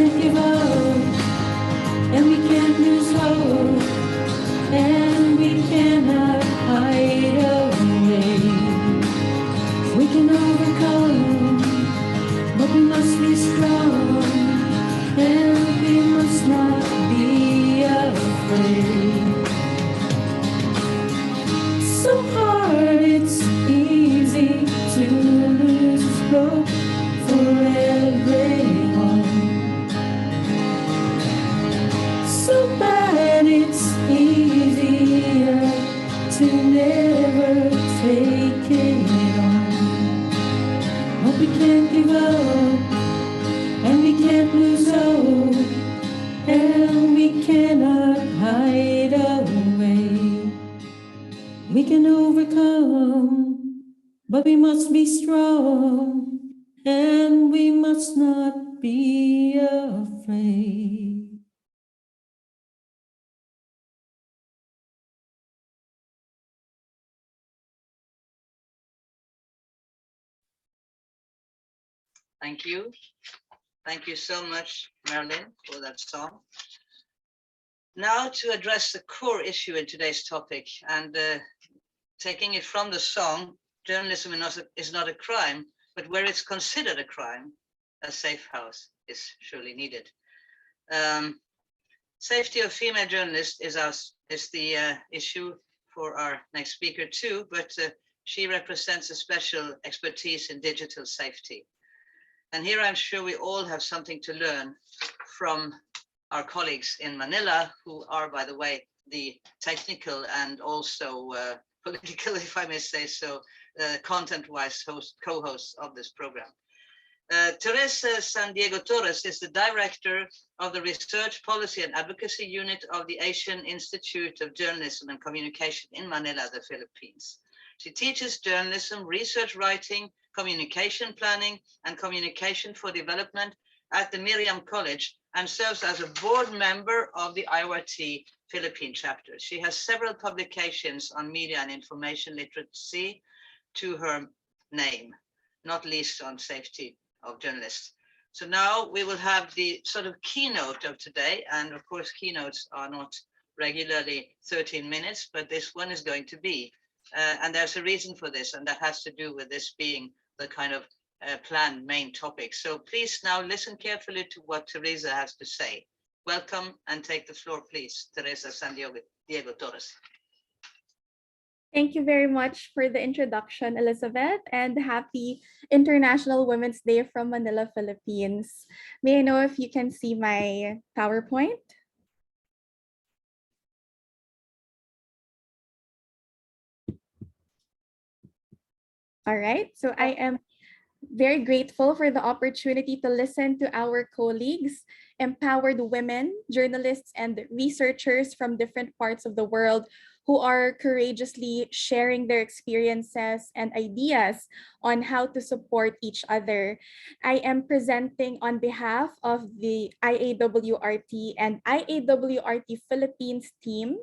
can't give up, and we can't lose hope, and we cannot hide away. We can overcome, but we must be strong, and we must not be afraid. So hard, it's easy to lose hope for everyone. So bad, it's easier to never take it on. But we can't give up, and we can't lose hope, and we cannot hide away. We can overcome, but we must be strong, and we must not be afraid. Thank you. Thank you so much, Marilyn, for that song. Now to address the core issue in today's topic, and taking it from the song, journalism is not a crime, but where it's considered a crime, a safe house is surely needed. Safety of female journalists is the issue for our next speaker too, but she represents a special expertise in digital safety. And here I'm sure we all have something to learn from our colleagues in Manila, who are, by the way, the technical and also political, if I may say so, content-wise co-hosts of this program. Teresa San Diego Torres is the director of the Research Policy and Advocacy Unit of the Asian Institute of Journalism and Communication in Manila, the Philippines. She teaches journalism, research writing, communication planning, and communication for development at the Miriam College, and serves as a board member of the IAWRT Philippine chapter. She has several publications on media and information literacy to her name, not least on safety of journalists. So now we will have the sort of keynote of today. And of course, keynotes are not regularly 13 minutes, but this one is going to be. And there's a reason for this, and that has to do with this being the kind of planned main topic. So please now listen carefully to what Teresa has to say. Welcome and take the floor, please, Teresa San Diego Torres. Thank you very much for the introduction, Elizabeth, and happy International Women's Day from Manila, Philippines. May I know if you can see my PowerPoint? All right, so I am very grateful for the opportunity to listen to our colleagues, empowered women, journalists, and researchers from different parts of the world who are courageously sharing their experiences and ideas on how to support each other. I am presenting on behalf of the IAWRT and IAWRT Philippines team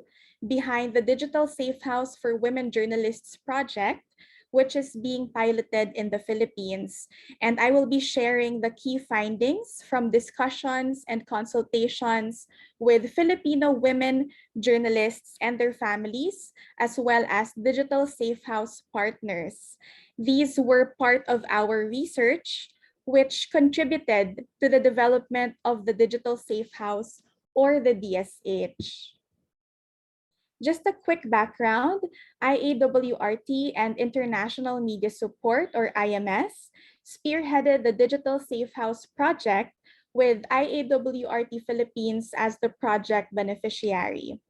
behind the Digital Safe House for Women Journalists project, which is being piloted in the Philippines. And I will be sharing the key findings from discussions and consultations with Filipino women journalists and their families, as well as Digital Safe House partners. These were part of our research, which contributed to the development of the Digital Safe House, or the DSH. Just a quick background, IAWRT and International Media Support, or IMS, spearheaded the Digital Safe House project with IAWRT Philippines as the project beneficiary.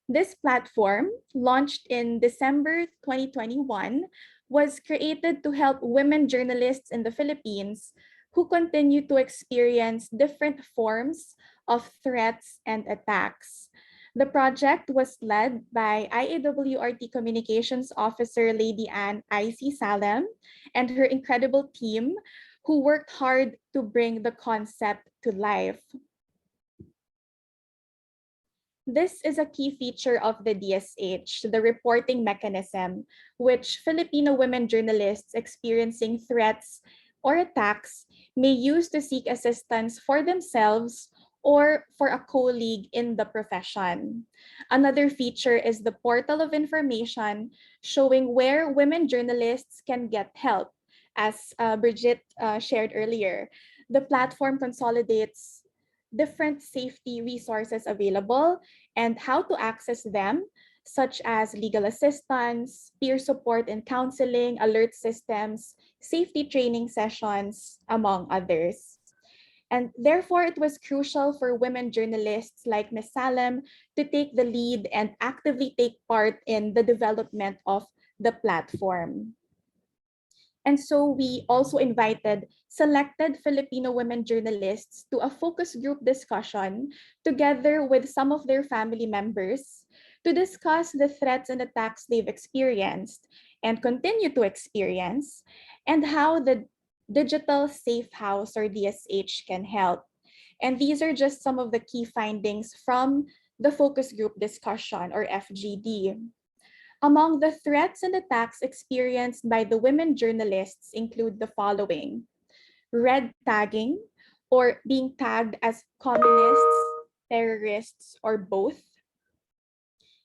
This platform, launched in December 2021, was created to help women journalists in the Philippines who continue to experience different forms of threats and attacks. The project was led by IAWRT Communications Officer Lady Anne I.C. Salem and her incredible team who worked hard to bring the concept to life. This is a key feature of the DSH, the reporting mechanism, which Filipino women journalists experiencing threats or attacks may use to seek assistance for themselves or for a colleague in the profession. Another feature is the portal of information showing where women journalists can get help. As Brigitte shared earlier, the platform consolidates different safety resources available and how to access them, such as legal assistance, peer support and counseling, alert systems, safety training sessions, among others. And therefore, it was crucial for women journalists like Ms. Salem to take the lead and actively take part in the development of the platform. And so we also invited selected Filipino women journalists to a focus group discussion together with some of their family members to discuss the threats and attacks they've experienced and continue to experience, and how the Digital Safe House or DSH can help. And these are just some of the key findings from the focus group discussion or FGD. Among the threats and attacks experienced by the women journalists include the following: red tagging, or being tagged as communists, terrorists, or both.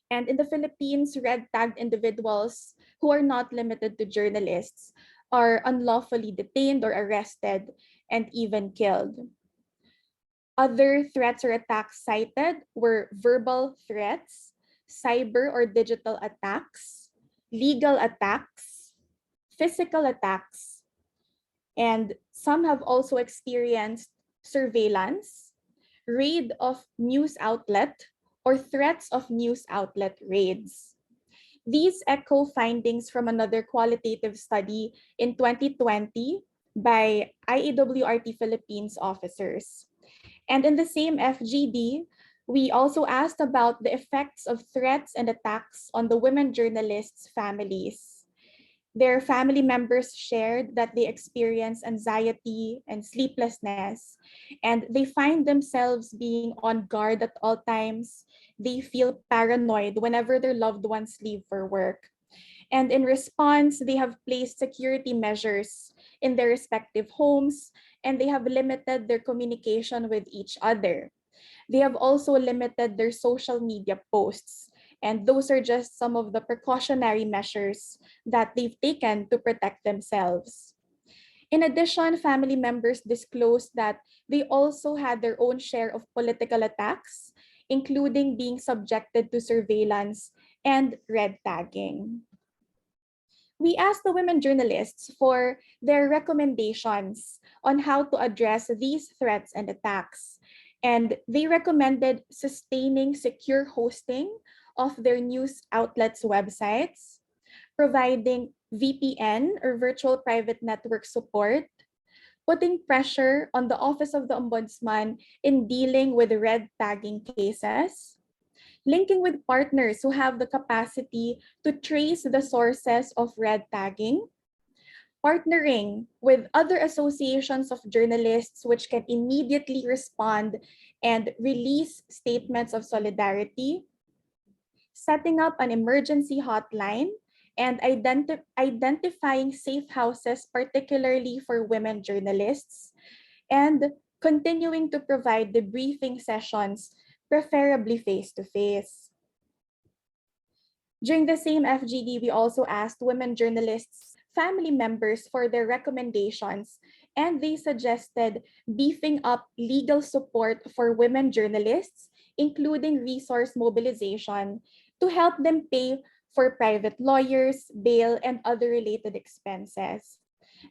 And in the Philippines, red tagged individuals who are not limited to journalists are unlawfully detained or arrested and even killed. Other threats or attacks cited were verbal threats, cyber or digital attacks, legal attacks, physical attacks, and some have also experienced surveillance, raid of news outlet, or threats of news outlet raids. These echo findings from another qualitative study in 2020 by IAWRT Philippines officers. And in the same FGD, we also asked about the effects of threats and attacks on the women journalists' families. Their family members shared that they experience anxiety and sleeplessness, and they find themselves being on guard at all times. They feel paranoid whenever their loved ones leave for work. And in response, they have placed security measures in their respective homes, and they have limited their communication with each other. They have also limited their social media posts. And those are just some of the precautionary measures that they've taken to protect themselves. In addition, family members disclosed that they also had their own share of political attacks, including being subjected to surveillance and red tagging. We asked the women journalists for their recommendations on how to address these threats and attacks. And they recommended sustaining secure hosting of their news outlets' websites, providing VPN or virtual private network support, putting pressure on the Office of the Ombudsman in dealing with red tagging cases, linking with partners who have the capacity to trace the sources of red tagging, partnering with other associations of journalists which can immediately respond and release statements of solidarity, setting up an emergency hotline, and identifying safe houses, particularly for women journalists, and continuing to provide debriefing sessions, preferably face-to-face. During the same FGD, we also asked women journalists' family members for their recommendations, and they suggested beefing up legal support for women journalists, including resource mobilization, to help them pay for private lawyers, bail, and other related expenses.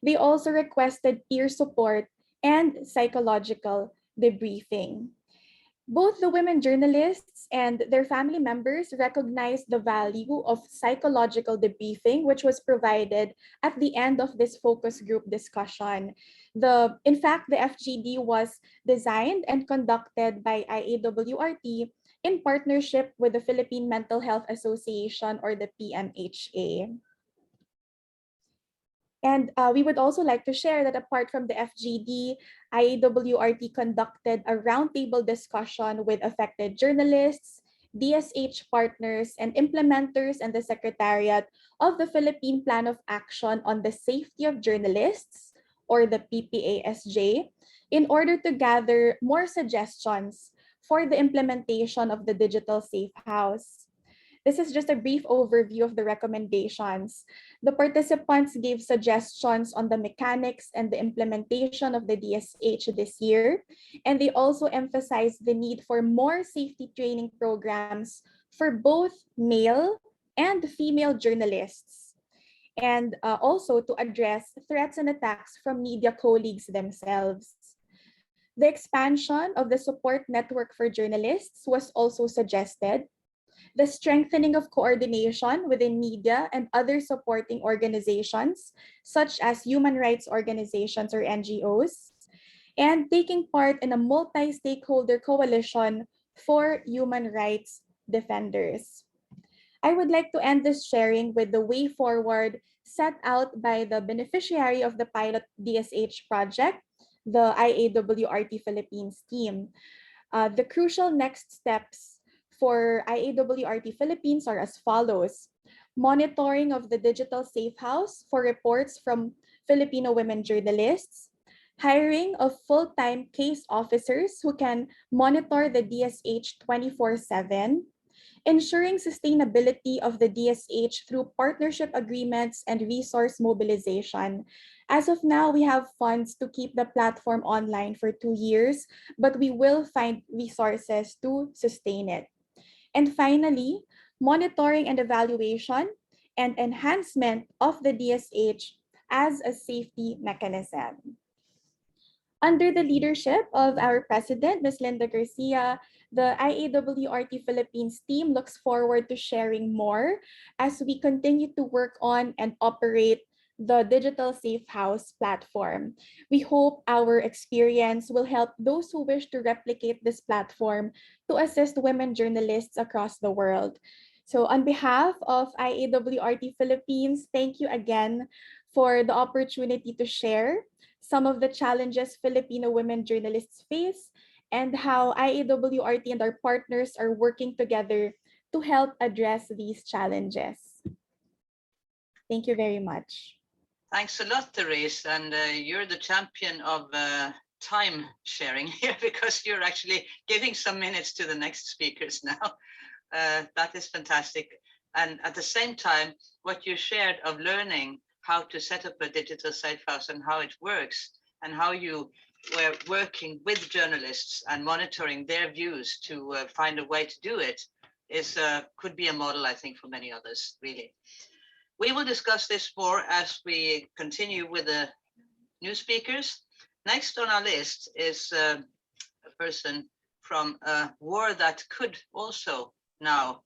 They also requested peer support and psychological debriefing. Both the women journalists and their family members recognized the value of psychological debriefing, which was provided at the end of this focus group discussion. In fact, the FGD was designed and conducted by IAWRT in partnership with the Philippine Mental Health Association, or the PMHA. And we would also like to share that apart from the FGD, IAWRT conducted a roundtable discussion with affected journalists, DSH partners, and implementers and the Secretariat of the Philippine Plan of Action on the Safety of Journalists, or the PPASJ, in order to gather more suggestions for the implementation of the Digital Safe House. This is just a brief overview of the recommendations. The participants gave suggestions on the mechanics and the implementation of the DSH this year, and they also emphasized the need for more safety training programs for both male and female journalists, and also to address threats and attacks from media colleagues themselves. The expansion of the support network for journalists was also suggested. The strengthening of coordination within media and other supporting organizations, such as human rights organizations or NGOs, and taking part in a multi-stakeholder coalition for human rights defenders. I would like to end this sharing with the way forward set out by the beneficiary of the pilot DSH project, the IAWRT Philippines team. The crucial next steps for IAWRT Philippines are as follows: monitoring of the Digital Safe House for reports from Filipino women journalists, hiring of full-time case officers who can monitor the DSH 24/7, ensuring sustainability of the DSH through partnership agreements and resource mobilization. As of now, we have funds to keep the platform online for 2 years, but we will find resources to sustain it. And finally, monitoring and evaluation and enhancement of the DSH as a safety mechanism. Under the leadership of our president, Ms. Linda Garcia, the IAWRT Philippines team looks forward to sharing more as we continue to work on and operate the Digital Safe House platform. We hope our experience will help those who wish to replicate this platform to assist women journalists across the world. So on behalf of IAWRT Philippines, thank you again for the opportunity to share some of the challenges Filipino women journalists face and how IAWRT and our partners are working together to help address these challenges. Thank you very much. Thanks a lot, Therese. And you're the champion of time sharing here because you're actually giving some minutes to the next speakers now. That is fantastic. And at the same time, what you shared of learning how to set up a digital safe house and how it works and how you were working with journalists and monitoring their views to find a way to do it is could be a model, I think, for many others, really. We will discuss this more as we continue with the new speakers. Next on our list is a person from a war that could also now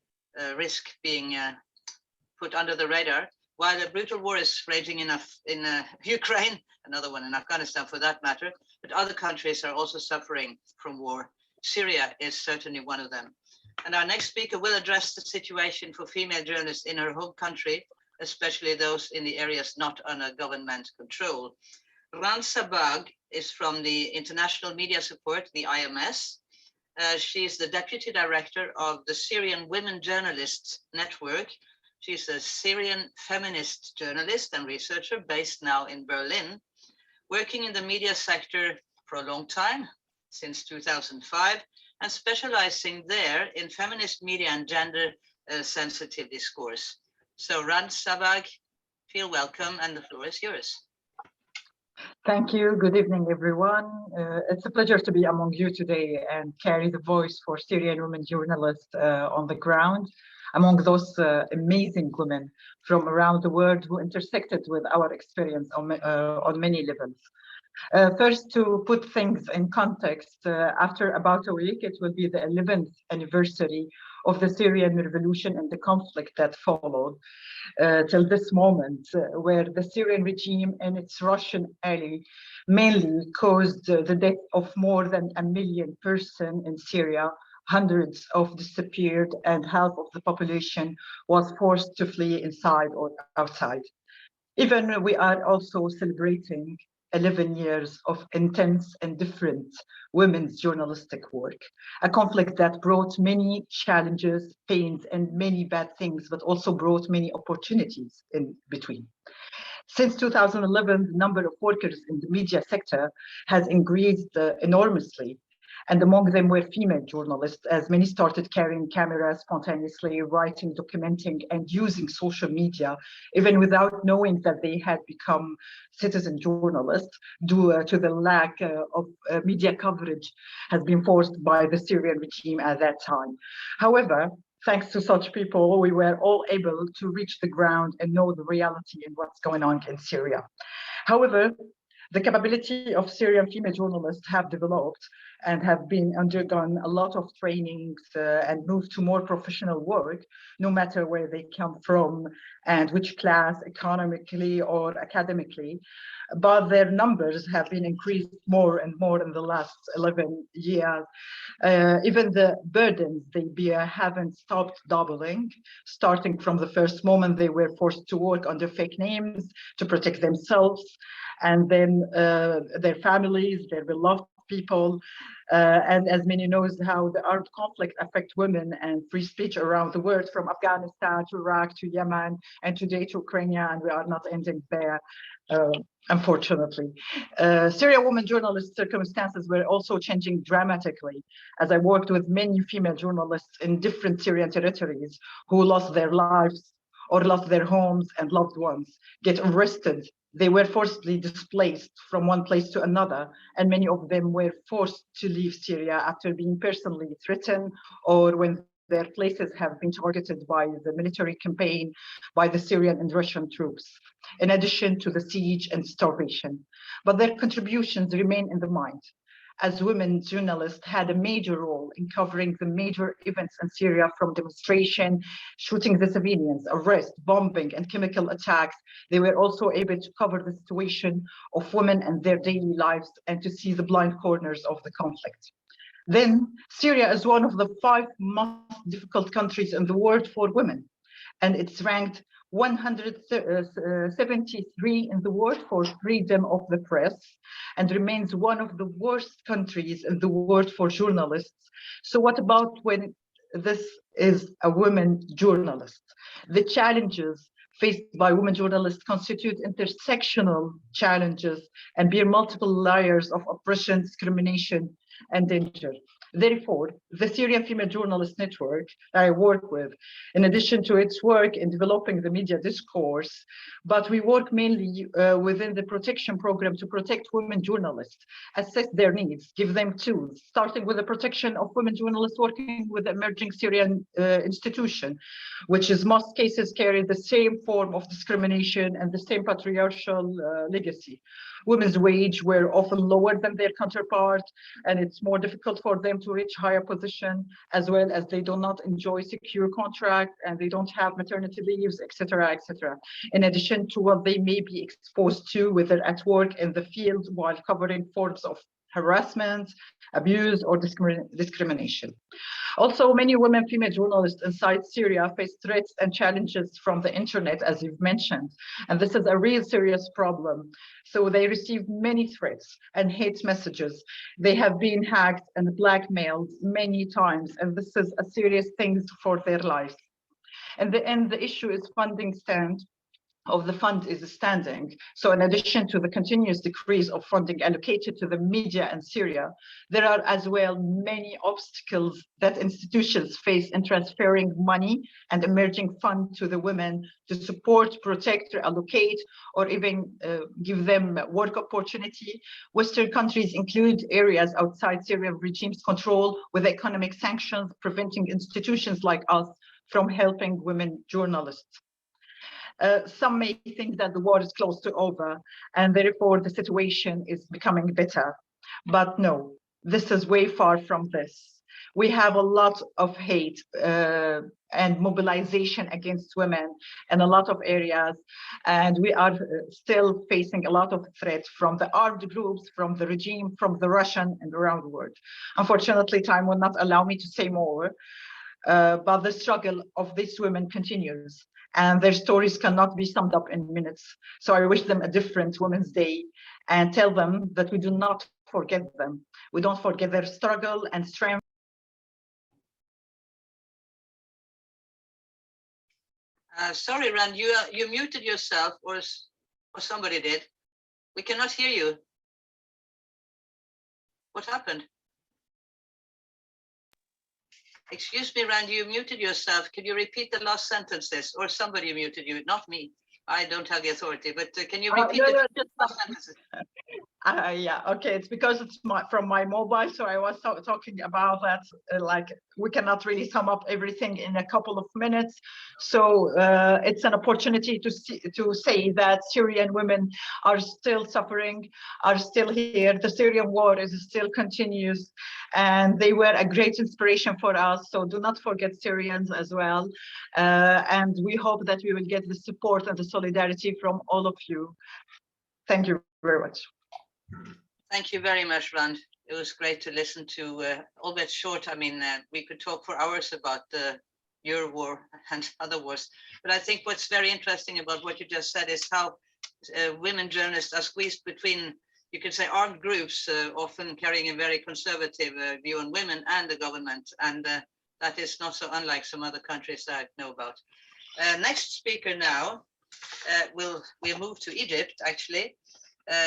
risk being put under the radar. While a brutal war is raging in Ukraine, another one in Afghanistan for that matter, but other countries are also suffering from war. Syria is certainly one of them. And our next speaker will address the situation for female journalists in her home country, especially those in the areas not under government control. Ran Sabag is from the International Media Support, the IMS. She's the Deputy Director of the Syrian Women Journalists Network. She's a Syrian feminist journalist and researcher based now in Berlin, working in the media sector for a long time, since 2005, and specializing there in feminist media and gender-sensitive discourse. So Ran Sabag, feel welcome, and the floor is yours. Thank you. Good evening, everyone. It's a pleasure to be among you today and carry the voice for Syrian women journalists on the ground, among those amazing women from around the world who intersected with our experience on many levels. First, to put things in context, after about a week, it will be the 11th anniversary of the Syrian revolution and the conflict that followed till this moment, where the Syrian regime and its Russian ally mainly caused the death of more than 1 million persons in Syria. Hundreds of disappeared and half of the population was forced to flee inside or outside. Even we are also celebrating 11 years of intense and different women's journalistic work, a conflict that brought many challenges, pains, and many bad things, but also brought many opportunities in between. Since 2011, the number of workers in the media sector has increased enormously. And among them were female journalists, as many started carrying cameras spontaneously, writing, documenting, and using social media, even without knowing that they had become citizen journalists, due to the lack of media coverage has been forced by the Syrian regime at that time. However, thanks to such people, we were all able to reach the ground and know the reality and what's going on in Syria. However, the capability of Syrian female journalists have developed and have been undergone a lot of trainings and moved to more professional work, no matter where they come from and which class, economically or academically. But their numbers have been increased more and more in the last 11 years. Even the burdens they bear haven't stopped doubling, starting from the first moment they were forced to work under fake names to protect themselves, and then their families, their beloved people, and as many knows how the armed conflict affect women and free speech around the world, from Afghanistan to Iraq to Yemen and today to Ukraine, and we are not ending there, unfortunately. Syria women journalists' circumstances were also changing dramatically, as I worked with many female journalists in different Syrian territories who lost their lives or lost their homes and loved ones, get arrested. They were forcibly displaced from one place to another, and many of them were forced to leave Syria after being personally threatened or when their places have been targeted by the military campaign by the Syrian and Russian troops, in addition to the siege and starvation. But their contributions remain in the mind, as women journalists had a major role in covering the major events in Syria, from demonstration, shooting the civilians, arrest, bombing, and chemical attacks. They were also able to cover the situation of women and their daily lives and to see the blind corners of the conflict. Then, Syria is one of the 5 most difficult countries in the world for women, and it's ranked 173 in the world for freedom of the press, and remains one of the worst countries in the world for journalists. So what about when this is a woman journalist? The challenges faced by women journalists constitute intersectional challenges and bear multiple layers of oppression, discrimination, and danger. Therefore, the Syrian Female Journalist Network that I work with, in addition to its work in developing the media discourse, but we work mainly within the protection program to protect women journalists, assess their needs, give them tools, starting with the protection of women journalists working with the emerging Syrian institution, which in most cases carry the same form of discrimination and the same patriarchal legacy. Women's wages were often lower than their counterpart, and it's more difficult for them to reach higher position, as well as they do not enjoy secure contracts and they don't have maternity leaves, etc., etc. In addition to what they may be exposed to, whether at work in the field while covering forms of harassment, abuse, or discrimination. Also, many women female journalists inside Syria face threats and challenges from the internet, as you've mentioned, and this is a real serious problem. So they receive many threats and hate messages. They have been hacked and blackmailed many times, and this is a serious thing for their lives. In the end, the issue is funding of the fund is standing. So in addition to the continuous decrease of funding allocated to the media in Syria, there are as well many obstacles that institutions face in transferring money and emerging funds to the women to support, protect, allocate, or even give them work opportunity. Western countries include areas outside Syrian regime's control with economic sanctions, preventing institutions like us from helping women journalists. Some may think that the war is close to over and therefore the situation is becoming better. But no, this is way far from this. We have a lot of hate and mobilization against women in a lot of areas, and we are still facing a lot of threats from the armed groups, from the regime, from the Russian, and around the world. Unfortunately, time will not allow me to say more, but the struggle of these women continues, and their stories cannot be summed up in minutes. So I wish them a different Women's Day and tell them that we do not forget them. We don't forget their struggle and strength. Sorry, Rand, you muted yourself, or Or somebody did. We cannot hear you. What happened? Excuse me, Randy, you muted yourself. Can you repeat the last sentences? Or somebody muted you, not me. I don't have the authority, but can you repeat the last sentences? Yeah, okay, it's because it's from my mobile, so I was talking about that, like we cannot really sum up everything in a couple of minutes. So it's an opportunity to say that Syrian women are still suffering, are still here. The Syrian war is still continuous, and they were a great inspiration for us. So do not forget Syrians as well. And we hope that we will get the support and the solidarity from all of you. Thank you very much. Thank you very much, Rand. It was great to listen to, albeit short. I mean, we could talk for hours about your war and other wars. But I think what's very interesting about what you just said is how women journalists are squeezed between, you could say, armed groups, often carrying a very conservative view on women and the government. And that is not so unlike some other countries that I know about. Next speaker now, we'll move to Egypt, actually.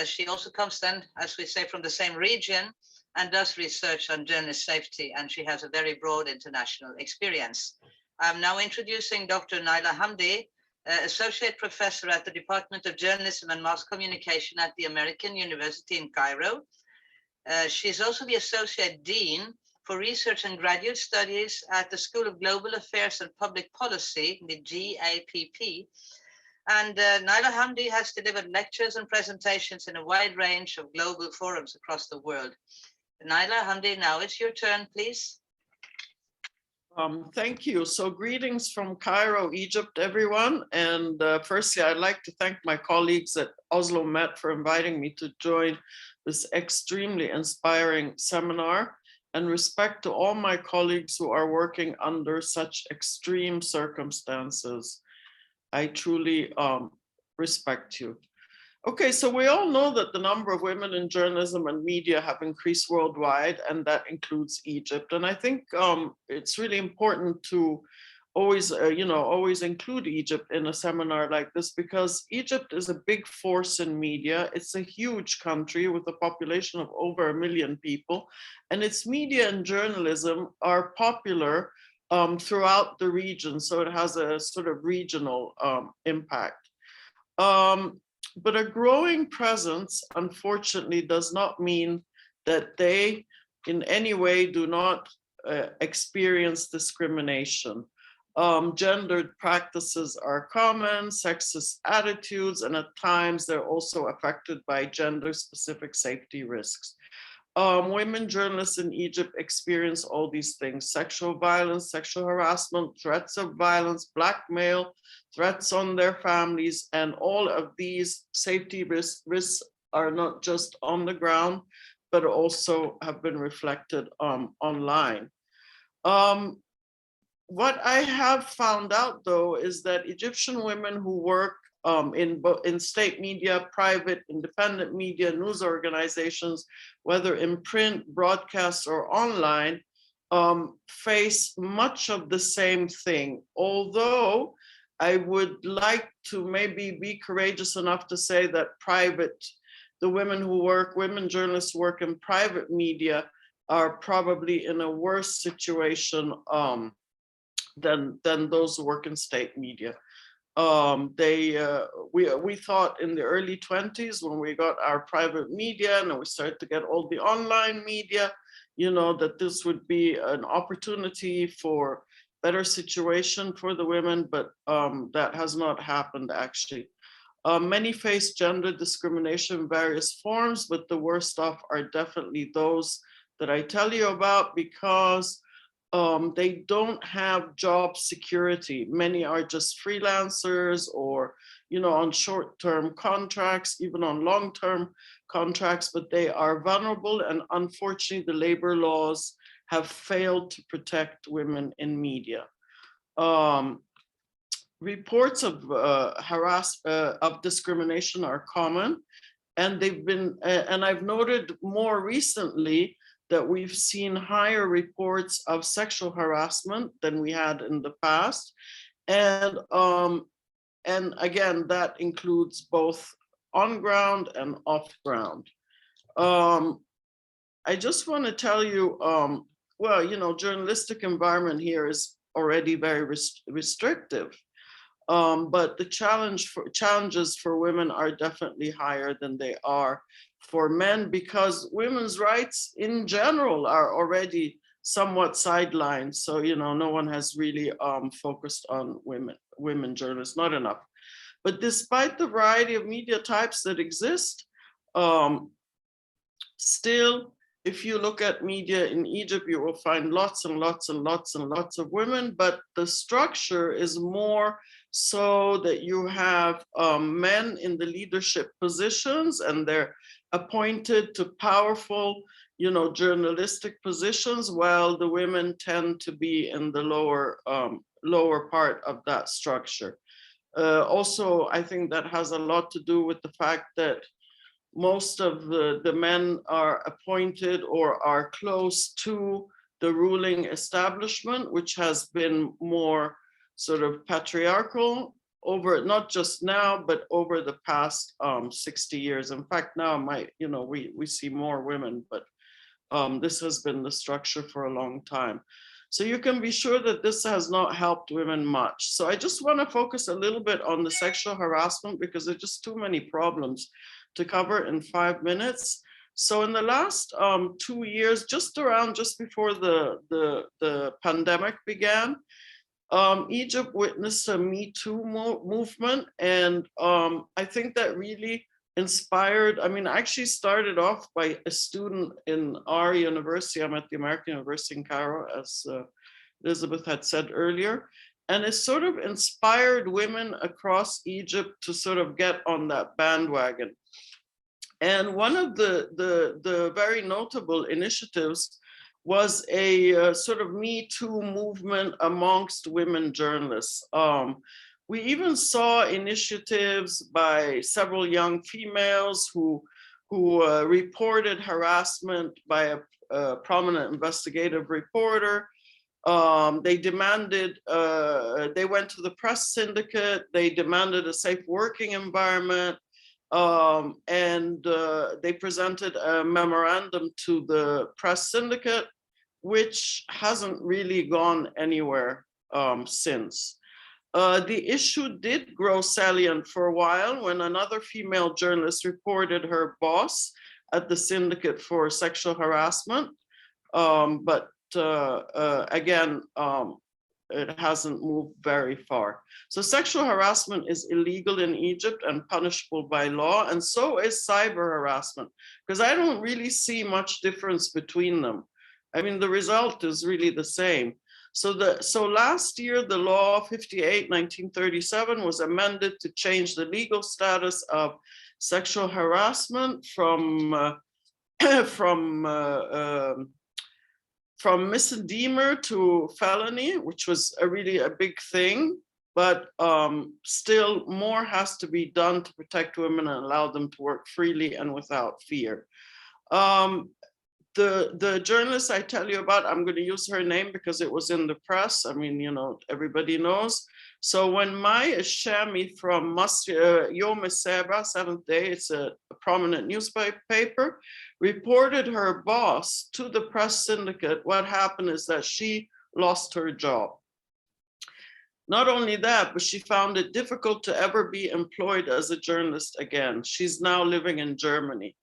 She also comes then, as we say, from the same region and does research on journalist safety, and she has a very broad international experience. I'm now introducing Dr. Naila Hamdi, Associate Professor at the Department of Journalism and Mass Communication at the American University in Cairo. She's also the Associate Dean for Research and Graduate Studies at the School of Global Affairs and Public Policy, the GAPP. And Naila Hamdi has delivered lectures and presentations in a wide range of global forums across the world. Naila Hamdi, now it's your turn, please. Thank you. So greetings from Cairo, Egypt, everyone. And firstly, I'd like to thank my colleagues at Oslo Met for inviting me to join this extremely inspiring seminar, and respect to all my colleagues who are working under such extreme circumstances. I truly respect you. Okay, so we all know that the number of women in journalism and media have increased worldwide, and that includes Egypt. And I think it's really important to always, always include Egypt in a seminar like this, because Egypt is a big force in media. It's a huge country with a population of over 1 million people, and its media and journalism are popular throughout the region. So it has a sort of regional impact. But a growing presence, unfortunately, does not mean that they in any way do not experience discrimination. Gendered practices are common, sexist attitudes, and at times they're also affected by gender-specific safety risks. Women journalists in Egypt experience all these things: sexual violence, sexual harassment, threats of violence, blackmail, threats on their families, and all of these safety risks are not just on the ground, but also have been reflected online. What I have found out, though, is that Egyptian women who work in state media, private, independent media, news organizations, whether in print, broadcast, or online, face much of the same thing. Although I would like to maybe be courageous enough to say that the women journalists who work in private media are probably in a worse situation than those who work in state media. We thought in the early 20s, when we got our private media and we started to get all the online media, that this would be an opportunity for better situation for the women, but that has not happened, actually. Many face gender discrimination in various forms, but the worst off are definitely those that I tell you about, because they don't have job security. Many are just freelancers or, on short-term contracts, even on long-term contracts, but they are vulnerable. And unfortunately, the labor laws have failed to protect women in media. Reports of of discrimination are common, and they've been, and I've noted more recently that we've seen higher reports of sexual harassment than we had in the past. And again, that includes both on ground and off ground. I just want to tell you, well, you know, journalistic environment here is already very restrictive. But the challenges for women are definitely higher than they are for men, because women's rights in general are already somewhat sidelined. So, you know, no one has really focused on women journalists, not enough. But despite the variety of media types that exist, still, if you look at media in Egypt, you will find lots and lots and lots and lots of women, but the structure is more so that you have men in the leadership positions, and they're appointed to powerful, you know, journalistic positions, while the women tend to be in the lower part of that structure. Also, I think that has a lot to do with the fact that most of the men are appointed or are close to the ruling establishment, which has been more sort of patriarchal over, not just now, but over the past 60 years. In fact, now you know, we see more women, but this has been the structure for a long time. So you can be sure that this has not helped women much. So I just want to focus a little bit on the sexual harassment, because there are just too many problems to cover in 5 minutes. So in the last 2 years, just before the pandemic began, Egypt witnessed a Me Too movement. And I think that really inspired, I mean, I actually started off by a student in our university. I'm at the American University in Cairo, as Elizabeth had said earlier. And it sort of inspired women across Egypt to sort of get on that bandwagon. And one of the very notable initiatives was a sort of Me Too movement amongst women journalists. We even saw initiatives by several young females who reported harassment by a prominent investigative reporter. They demanded, they went to the press syndicate, they demanded a safe working environment, and they presented a memorandum to the press syndicate, which hasn't really gone anywhere since. The issue did grow salient for a while when another female journalist reported her boss at the syndicate for sexual harassment, but again, it hasn't moved very far. So sexual harassment is illegal in Egypt and punishable by law, and so is cyber harassment, because I don't really see much difference between them. I mean, the result is really the same. So last year, the law 58/1937 was amended to change the legal status of sexual harassment from misdemeanor to felony, which was really a big thing, but still more has to be done to protect women and allow them to work freely and without fear. The journalist I tell you about, I'm going to use her name because it was in the press. I mean, you know, everybody knows. So when Mai Shami from Yom Seba, Seventh Day, it's a prominent newspaper, reported her boss to the press syndicate, what happened is that she lost her job. Not only that, but she found it difficult to ever be employed as a journalist again. She's now living in Germany.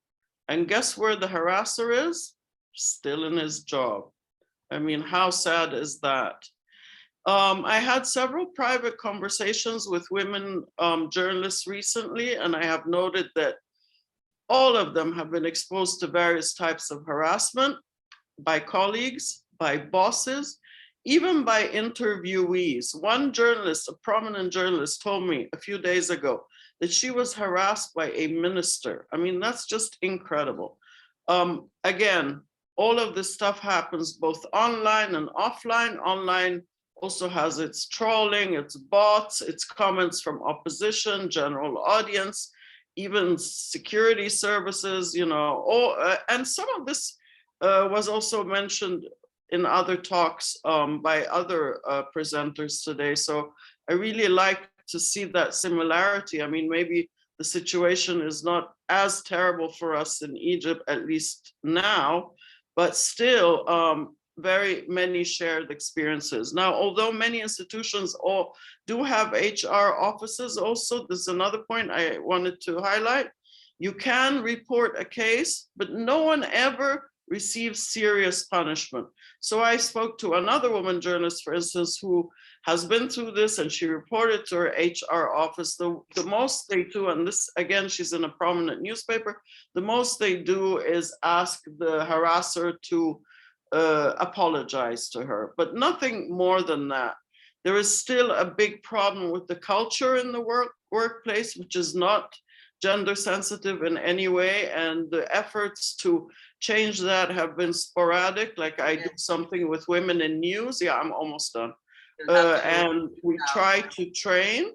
And guess where the harasser is? Still in his job. I mean, how sad is that? I had several private conversations with women journalists recently, and I have noted that all of them have been exposed to various types of harassment by colleagues, by bosses, even by interviewees. One journalist, a prominent journalist, told me a few days ago that she was harassed by a minister. I mean, that's just incredible. Again, all of this stuff happens both online and offline. Online also has its trolling, its bots, its comments from opposition, general audience, even security services, you know, and some of this was also mentioned in other talks by other presenters today. So I really like to see that similarity. I mean, maybe the situation is not as terrible for us in Egypt, at least now, but still very many shared experiences. Now, although many institutions all do have HR offices also, this is another point I wanted to highlight. You can report a case, but no one ever receives serious punishment. So I spoke to another woman journalist, for instance, who has been through this, and she reported to her HR office. The most they do, and this, again, she's in a prominent newspaper, the most they do is ask the harasser to apologize to her, but nothing more than that. There is still a big problem with the culture in the workplace, which is not gender sensitive in any way, and the efforts to change that have been sporadic. Like I do something with women in news. Yeah, I'm almost done. And we try to train,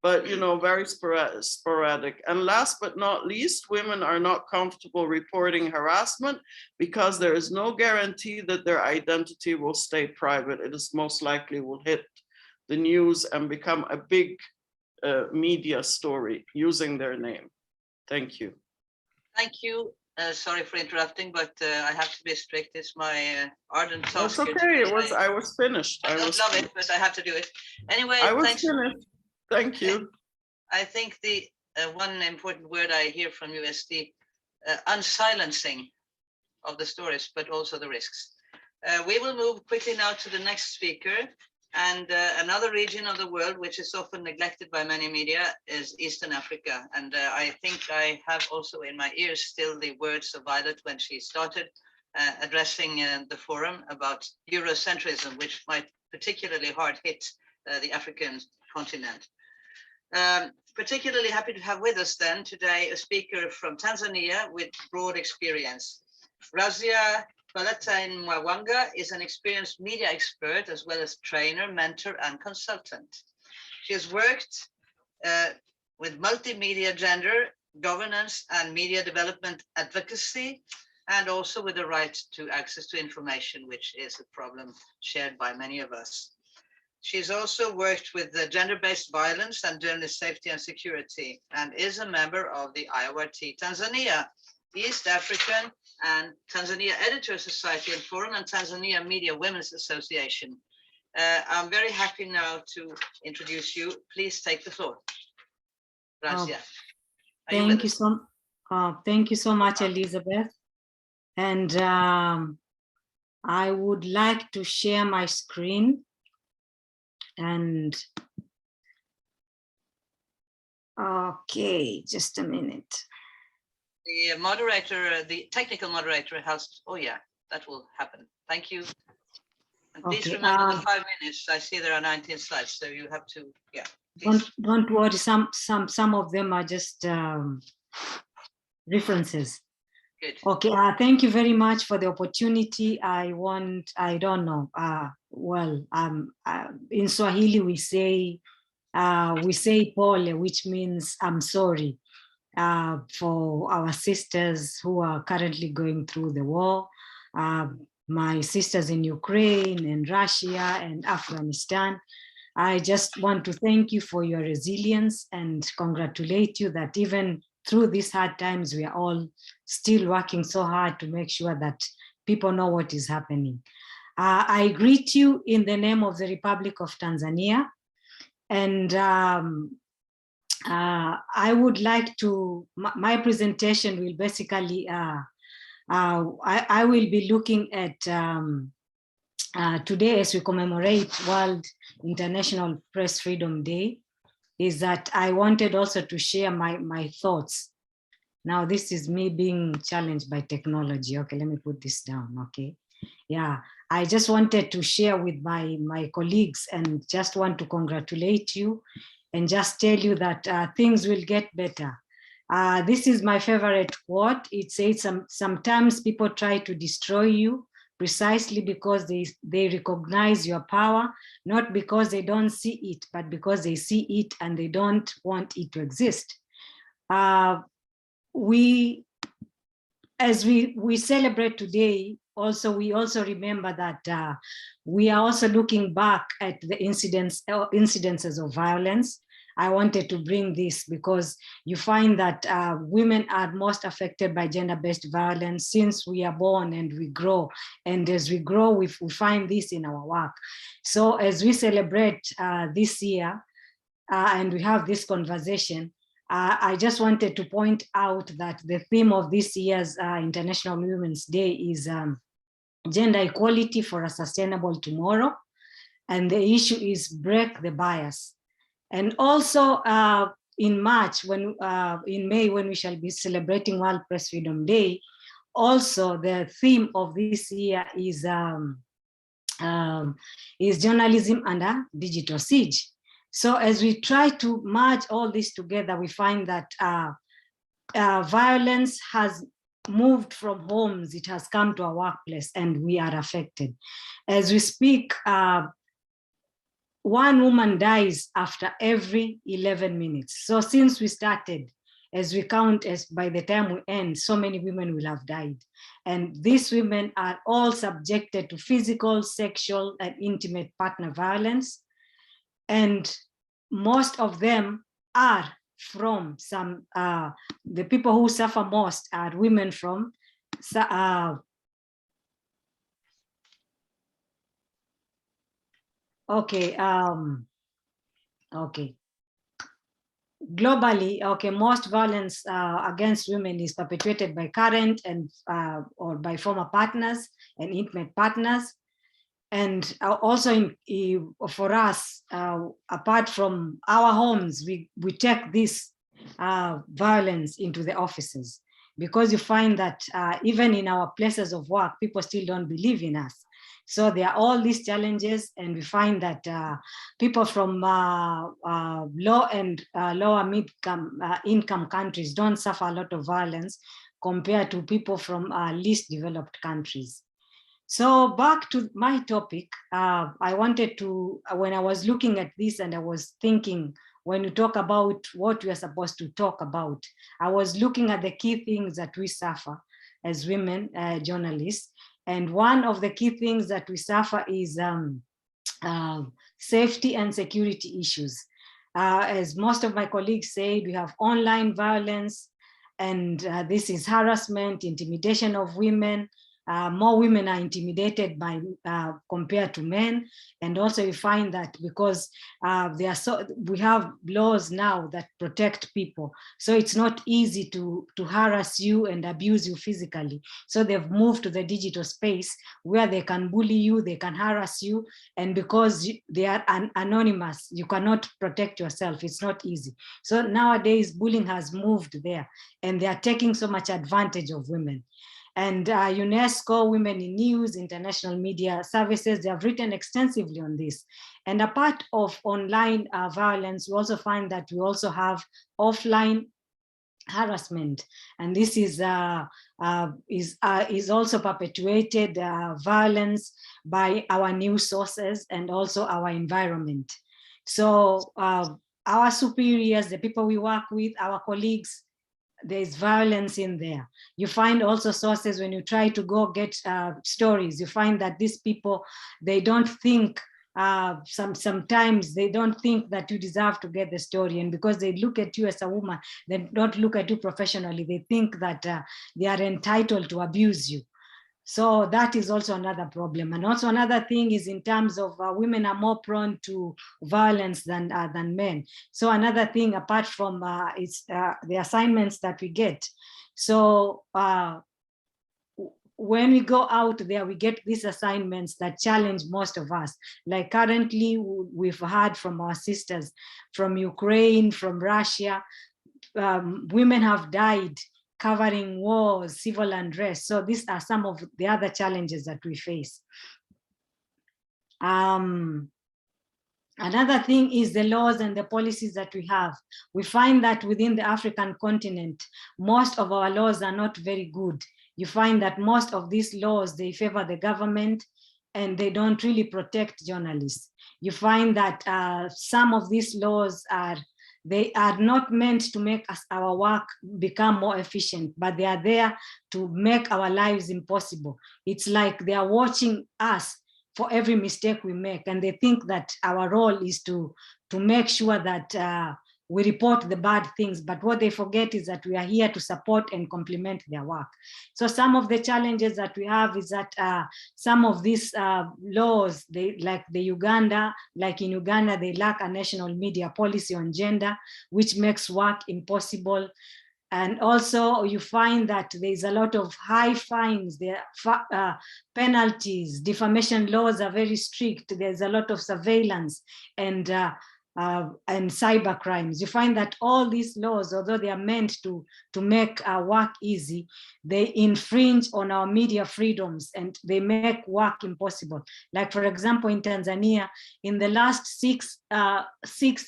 but very sporadic. And last but not least, women are not comfortable reporting harassment because there is no guarantee that their identity will stay private. It is most likely will hit the news and become a big media story using their name. Thank you. Thank you. Sorry for interrupting, but I have to be strict. It's my ardent task. It's okay. I was finished. I don't love it, but I have to do it. Anyway, I was thanks. finished. Thank you. I think the one important word I hear from you is the unsilencing of the stories, but also the risks. We will move quickly now to the next speaker. And another region of the world, which is often neglected by many media, is Eastern Africa. And I think I have also in my ears still the words of Violet when she started addressing the forum about Eurocentrism, which might particularly hard hit the African continent. Particularly happy to have with us then today a speaker from Tanzania with broad experience. Razia Mwawanga is an experienced media expert as well as trainer, mentor, and consultant. She has worked with multimedia gender, governance, and media development advocacy, and also with the right to access to information, which is a problem shared by many of us. She's also worked with the gender-based violence and journalist safety and security, and is a member of the IAWRT Tanzania, East African and Tanzania Editor Society and Forum, and Tanzania Media Women's Association. I'm very happy now to introduce you. Please take the floor. Gracias. Thank you so much, Elizabeth. And I would like to share my screen. And okay, just a minute. The moderator, the technical moderator has, oh yeah, that will happen. Thank you. And please remember the 5 minutes. I see there are 19 slides, so you have to, yeah. Don't worry, some of them are just references. Good. Okay, thank you very much for the opportunity. I don't know, in Swahili we say pole, which means I'm sorry. For our sisters who are currently going through the war, my sisters in Ukraine and Russia and Afghanistan. I just want to thank you for your resilience and congratulate you that even through these hard times, we are all still working so hard to make sure that people know what is happening. I greet you in the name of the Republic of Tanzania, and I would like to, my presentation will basically, I will be looking at today as we commemorate World International Press Freedom Day, is that I wanted also to share my thoughts. Now this is me being challenged by technology. Okay, let me put this down, okay? Yeah, I just wanted to share with my colleagues and just want to congratulate you and just tell you that things will get better. This is my favorite quote. It says, sometimes people try to destroy you precisely because they recognize your power, not because they don't see it, but because they see it and they don't want it to exist. As we celebrate today, we also remember that we are also looking back at the incidences of violence I wanted to bring this because you find that women are most affected by gender-based violence since we are born and we grow. And as we grow, we find this in our work. So as we celebrate this year and we have this conversation, I just wanted to point out that the theme of this year's International Women's Day is gender equality for a sustainable tomorrow. And the issue is break the bias. And also in March, in May, when we shall be celebrating World Press Freedom Day, also the theme of this year is journalism under digital siege. So as we try to merge all this together, we find that violence has moved from homes, it has come to our workplace, and we are affected. As we speak, one woman dies after every 11 minutes. So since we started, as we count, as by the time we end, so many women will have died. And these women are all subjected to physical, sexual, and intimate partner violence. And most of them are from some, the people who suffer most are women from globally, most violence against women is perpetrated by current and or by former partners and intimate partners. And also for us, apart from our homes, we take this violence into the offices, because you find that even in our places of work, people still don't believe in us. So there are all these challenges, and we find that people from low and lower mid-income income countries don't suffer a lot of violence compared to people from least developed countries. So back to my topic, I wanted to, when I was looking at this and I was thinking, when you talk about what we are supposed to talk about, I was looking at the key things that we suffer as women journalists. And one of the key things that we suffer is safety and security issues. As most of my colleagues said, we have online violence, and this is harassment, intimidation of women. More women are intimidated by compared to men, and also you find that because we have laws now that protect people, so it's not easy to harass you and abuse you physically. So they've moved to the digital space where they can bully you, they can harass you, and because they are anonymous, you cannot protect yourself. It's not easy. So nowadays bullying has moved there, and they are taking so much advantage of women. And UNESCO, Women in News, International Media Services, they have written extensively on this. And a part of online violence, we also find that we also have offline harassment. And this is also perpetuated violence by our news sources and also our environment. So our superiors, the people we work with, our colleagues, there's violence in there. You find also sources when you try to get stories, you find that these people, they don't think, sometimes they don't think that you deserve to get the story. And because they look at you as a woman, they don't look at you professionally. They think that they are entitled to abuse you. So that is also another problem. And also another thing is in terms of women are more prone to violence than men. So another thing apart from the assignments that we get. So when we go out there, we get these assignments that challenge most of us. Like currently we've heard from our sisters from Ukraine, from Russia, women have died covering wars, civil unrest. So these are some of the other challenges that we face. Another thing is the laws and the policies that we have. We find that within the African continent, most of our laws are not very good. You find that most of these laws, they favor the government and they don't really protect journalists. You find that some of these laws they are not meant to make our work become more efficient, but they are there to make our lives impossible. It's like they are watching us for every mistake we make, and they think that our role is to make sure that we report the bad things, but what they forget is that we are here to support and complement their work. So some of the challenges that we have is that some of these laws, like in Uganda, they lack a national media policy on gender, which makes work impossible. And also you find that there's a lot of high fines, there penalties, defamation laws are very strict, there's a lot of surveillance and cyber crimes. You find that all these laws, although they are meant to make our work easy, they infringe on our media freedoms and they make work impossible. Like for example, in Tanzania, in the last six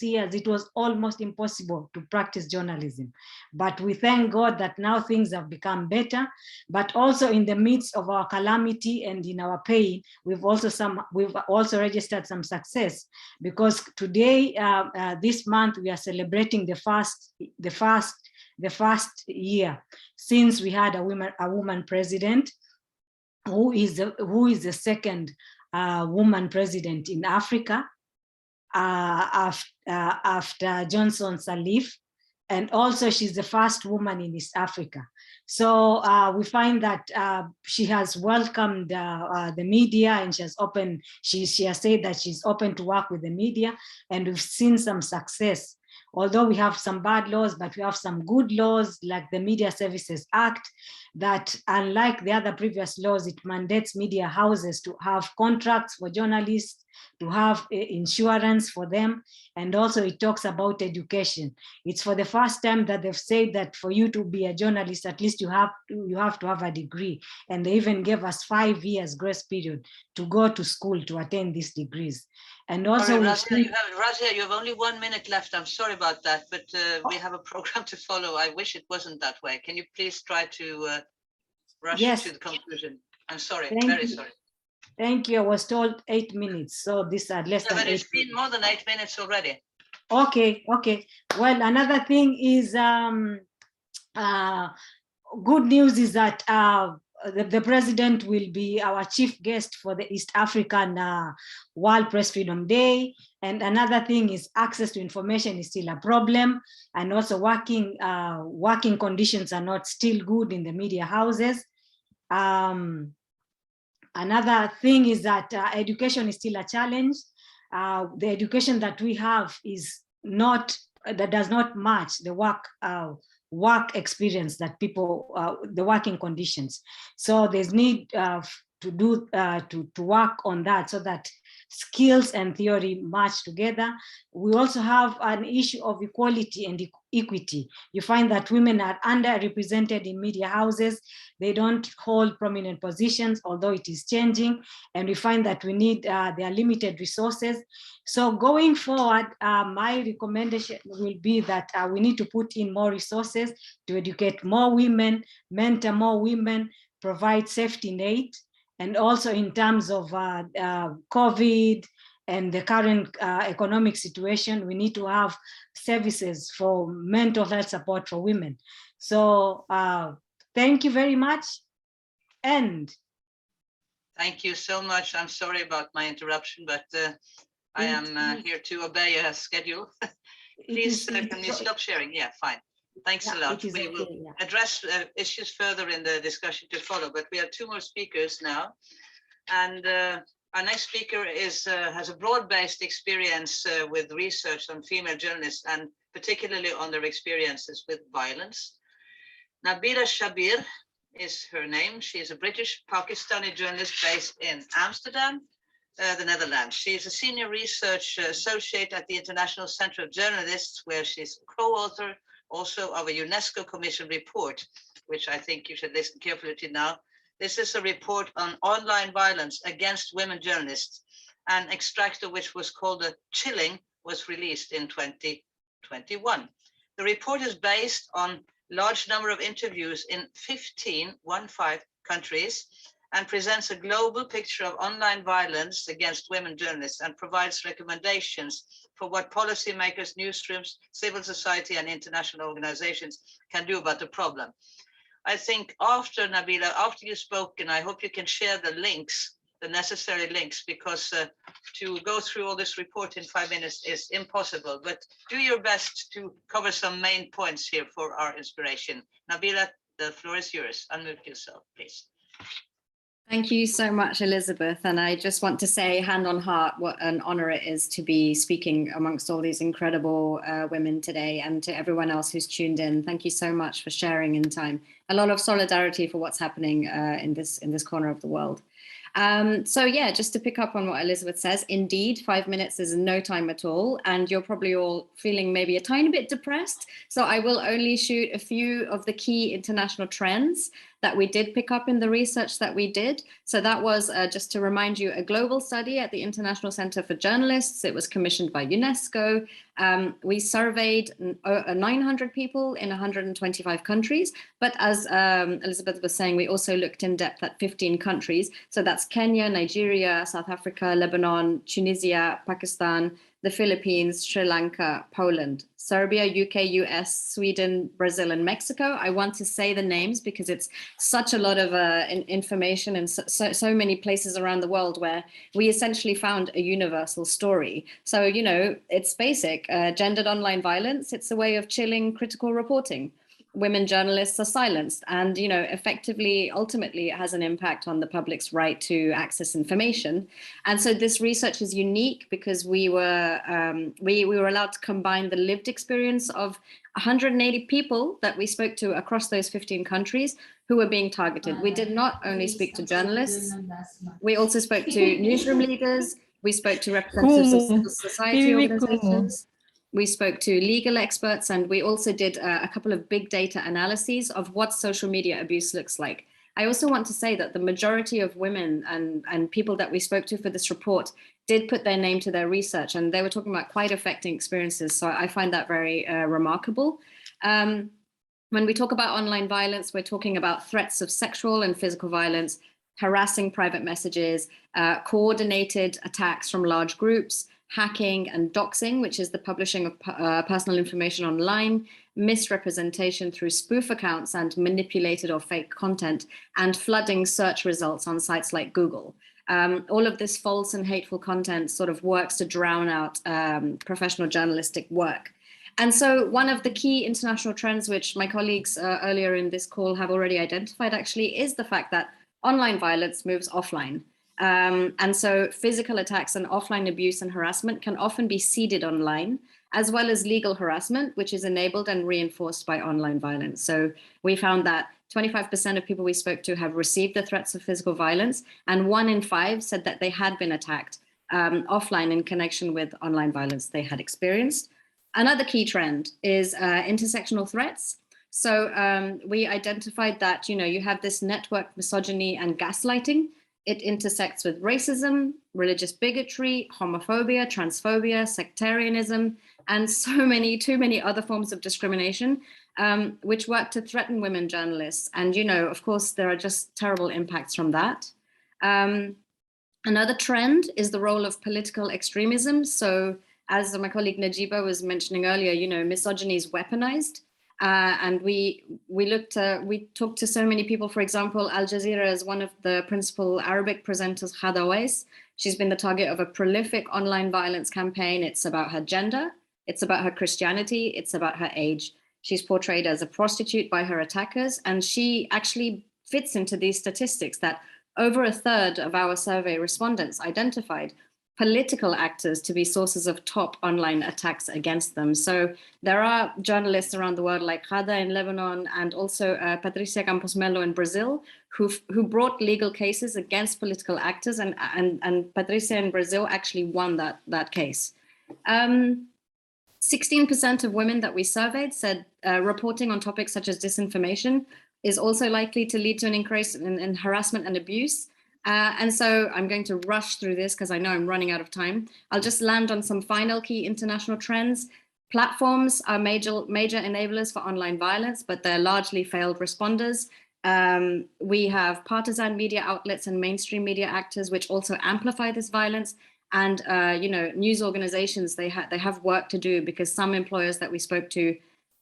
years, it was almost impossible to practice journalism. But we thank God that now things have become better. But also in the midst of our calamity and in our pain, we've also registered some success, because today, this month, we are celebrating the first year since we had a woman president, who is the second woman president in Africa after Johnson Sirleaf. And also she's the first woman in East Africa. So we find that she has welcomed the media, and she has said that she's open to work with the media, and we've seen some success. Although we have some bad laws, but we have some good laws like the Media Services Act that, unlike the other previous laws, it mandates media houses to have contracts for journalists, to have insurance for them, and also it talks about education. It's for the first time that they've said that for you to be a journalist, at least you have to have a degree, and they even gave us 5 years grace period to go to school to attain these degrees. And also, sorry, Razia, you have only 1 minute left. I'm sorry about that, but we have a program to follow. I wish it wasn't that way. Can you please try to rush to the conclusion? I'm sorry, very sorry. Thank you. I was told 8 minutes, so these are less than 8 minutes. It's been more than 8 minutes already. Okay. Well, another thing is good news is that the president will be our chief guest for the East African World Press Freedom Day. And another thing is access to information is still a problem, and also working conditions are not still good in the media houses. Another thing is that education is still a challenge. The education that we have does not match the work experience that people, the working conditions. So there's need to work on that, so that skills and theory match together. We also have an issue of equality and equity. You find that women are underrepresented in media houses. They don't hold prominent positions, although it is changing. And we find that we need their limited resources. So going forward, my recommendation will be that we need to put in more resources to educate more women, mentor more women, provide safety net. And also in terms of COVID and the current economic situation, we need to have services for mental health support for women. So thank you very much. And thank you so much. I'm sorry about my interruption, but I am here to obey a schedule. Please, can you stop sharing? Yeah, fine. Thanks a lot. We will address issues further in the discussion to follow, but we have 2 more speakers now. And our next speaker has a broad-based experience with research on female journalists, and particularly on their experiences with violence. Nabila Shabir is her name. She is a British Pakistani journalist based in Amsterdam, the Netherlands. She is a senior research associate at the International Center of Journalists, where she's co-author also of a UNESCO Commission report, which I think you should listen carefully to now. This is a report on online violence against women journalists. An extract of which was called a Chilling was released in 2021. The report is based on large number of interviews in 15 countries, and presents a global picture of online violence against women journalists, and provides recommendations for what policymakers, newsrooms, civil society, and international organizations can do about the problem. I think after Nabila, after you spoke, and I hope you can share the links the necessary links, because to go through all this report in 5 minutes is impossible, but do your best to cover some main points here for our inspiration. Nabila, the floor is yours. Unmute yourself, please. Thank you so much, Elizabeth. And I just want to say, hand on heart, what an honor it is to be speaking amongst all these incredible women today, and to everyone else who's tuned in. Thank you so much for sharing in time. A lot of solidarity for what's happening in this corner of the world. So yeah, just to pick up on what Elizabeth says, indeed, 5 minutes is no time at all. And you're probably all feeling maybe a tiny bit depressed. So I will only shoot a few of the key international trends that we did pick up in the research that we did. So that was, just to remind you, a global study at the International Center for Journalists. It was commissioned by UNESCO. We surveyed 900 people in 125 countries. But as Elizabeth was saying, we also looked in depth at 15 countries. So that's Kenya, Nigeria, South Africa, Lebanon, Tunisia, Pakistan, the Philippines, Sri Lanka, Poland, Serbia, UK, US, Sweden, Brazil, and Mexico. I want to say the names because it's such a lot of information and so many places around the world where we essentially found a universal story. So, you know, it's basic. Gendered online violence, it's a way of chilling critical reporting. Women journalists are silenced, and, you know, effectively, ultimately, it has an impact on the public's right to access information. And so this research is unique because we were allowed to combine the lived experience of 180 people that we spoke to across those 15 countries who were being targeted. We did not only speak to journalists, we also spoke to newsroom leaders, we spoke to representatives of civil society organizations, we spoke to legal experts, and we also did a couple of big data analyses of what social media abuse looks like. I also want to say that the majority of women and people that we spoke to for this report did put their name to their research, and they were talking about quite affecting experiences. So I find that very remarkable. When we talk about online violence, we're talking about threats of sexual and physical violence, harassing private messages, coordinated attacks from large groups, hacking and doxing, which is the publishing of personal information online, misrepresentation through spoof accounts and manipulated or fake content, and flooding search results on sites like Google. All of this false and hateful content sort of works to drown out professional journalistic work. And so one of the key international trends, which my colleagues earlier in this call have already identified actually, is the fact that online violence moves offline. And so physical attacks and offline abuse and harassment can often be seeded online, as well as legal harassment, which is enabled and reinforced by online violence. So we found that 25% of people we spoke to have received the threats of physical violence, and 1 in 5 said that they had been attacked offline in connection with online violence they had experienced. Another key trend is intersectional threats. So we identified that, you know, you have this network misogyny and gaslighting. It intersects with racism, religious bigotry, homophobia, transphobia, sectarianism, and too many other forms of discrimination, which work to threaten women journalists. And, you know, of course, there are just terrible impacts from that. Another trend is the role of political extremism. So as my colleague Najiba was mentioning earlier, you know, misogyny is weaponized. And we talked to so many people. For example, Al Jazeera is one of the principal Arabic presenters, Ghada Weiss. She's been the target of a prolific online violence campaign. It's about her gender, it's about her Christianity, it's about her age. She's portrayed as a prostitute by her attackers, and she actually fits into these statistics that over a third of our survey respondents identified political actors to be sources of top online attacks against them. So there are journalists around the world like Ghada in Lebanon and also Patricia Campos Melo in Brazil who brought legal cases against political actors, and Patricia in Brazil actually won that case. 16% of women that we surveyed said reporting on topics such as disinformation is also likely to lead to an increase in harassment and abuse. And so I'm going to rush through this because I know I'm running out of time. I'll just land on some final key international trends. Platforms are major enablers for online violence, but they're largely failed responders. We have partisan media outlets and mainstream media actors, which also amplify this violence. And you know, news organizations, they have work to do because some employers that we spoke to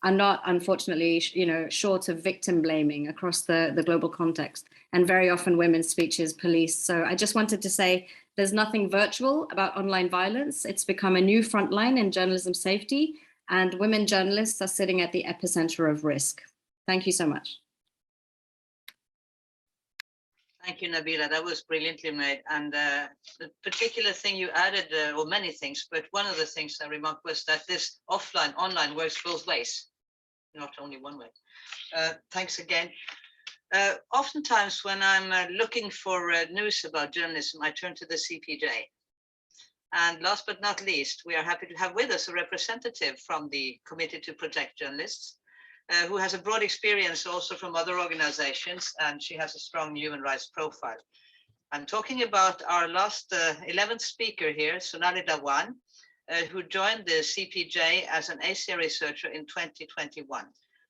are not, unfortunately, you know, short of victim blaming across the global context. and very often women's speech is policed. So I just wanted to say there's nothing virtual about online violence. It's become a new frontline in journalism safety, and women journalists are sitting at the epicenter of risk. Thank you so much. Thank you, Nabila. That was brilliantly made. And the particular thing you added, or many things, but one of the things I remarked was that this online works both ways, not only one way. Thanks again. Oftentimes when I'm looking for news about journalism, I turn to the CPJ. And last but not least, we are happy to have with us a representative from the Committee to Protect Journalists, who has a broad experience also from other organizations, and she has a strong human rights profile. I'm talking about our last 11th speaker here, Sonali Dawan, who joined the CPJ as an Asia researcher in 2021.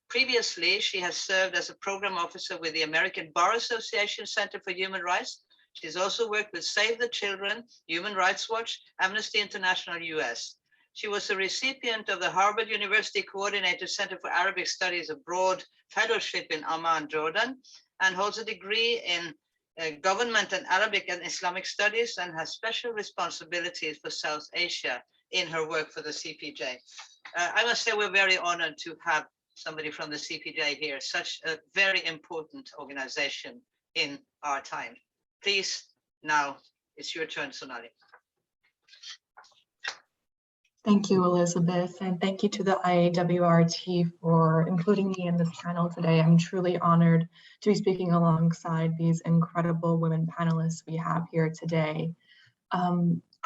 Previously, she has served as a program officer with the American Bar Association Center for Human Rights. She's also worked with Save the Children, Human Rights Watch, Amnesty International US. She was a recipient of the Harvard University Coordinator Center for Arabic Studies Abroad Fellowship in Amman, Jordan, and holds a degree in Government and Arabic and Islamic Studies, and has special responsibilities for South Asia in her work for the CPJ. I must say we're very honored to have somebody from the CPJ here, such a very important organization in our time. Please, now it's your turn, Sonali. Thank you, Elizabeth, and thank you to the IAWRT for including me in this panel today. I'm truly honored to be speaking alongside these incredible women panelists we have here today.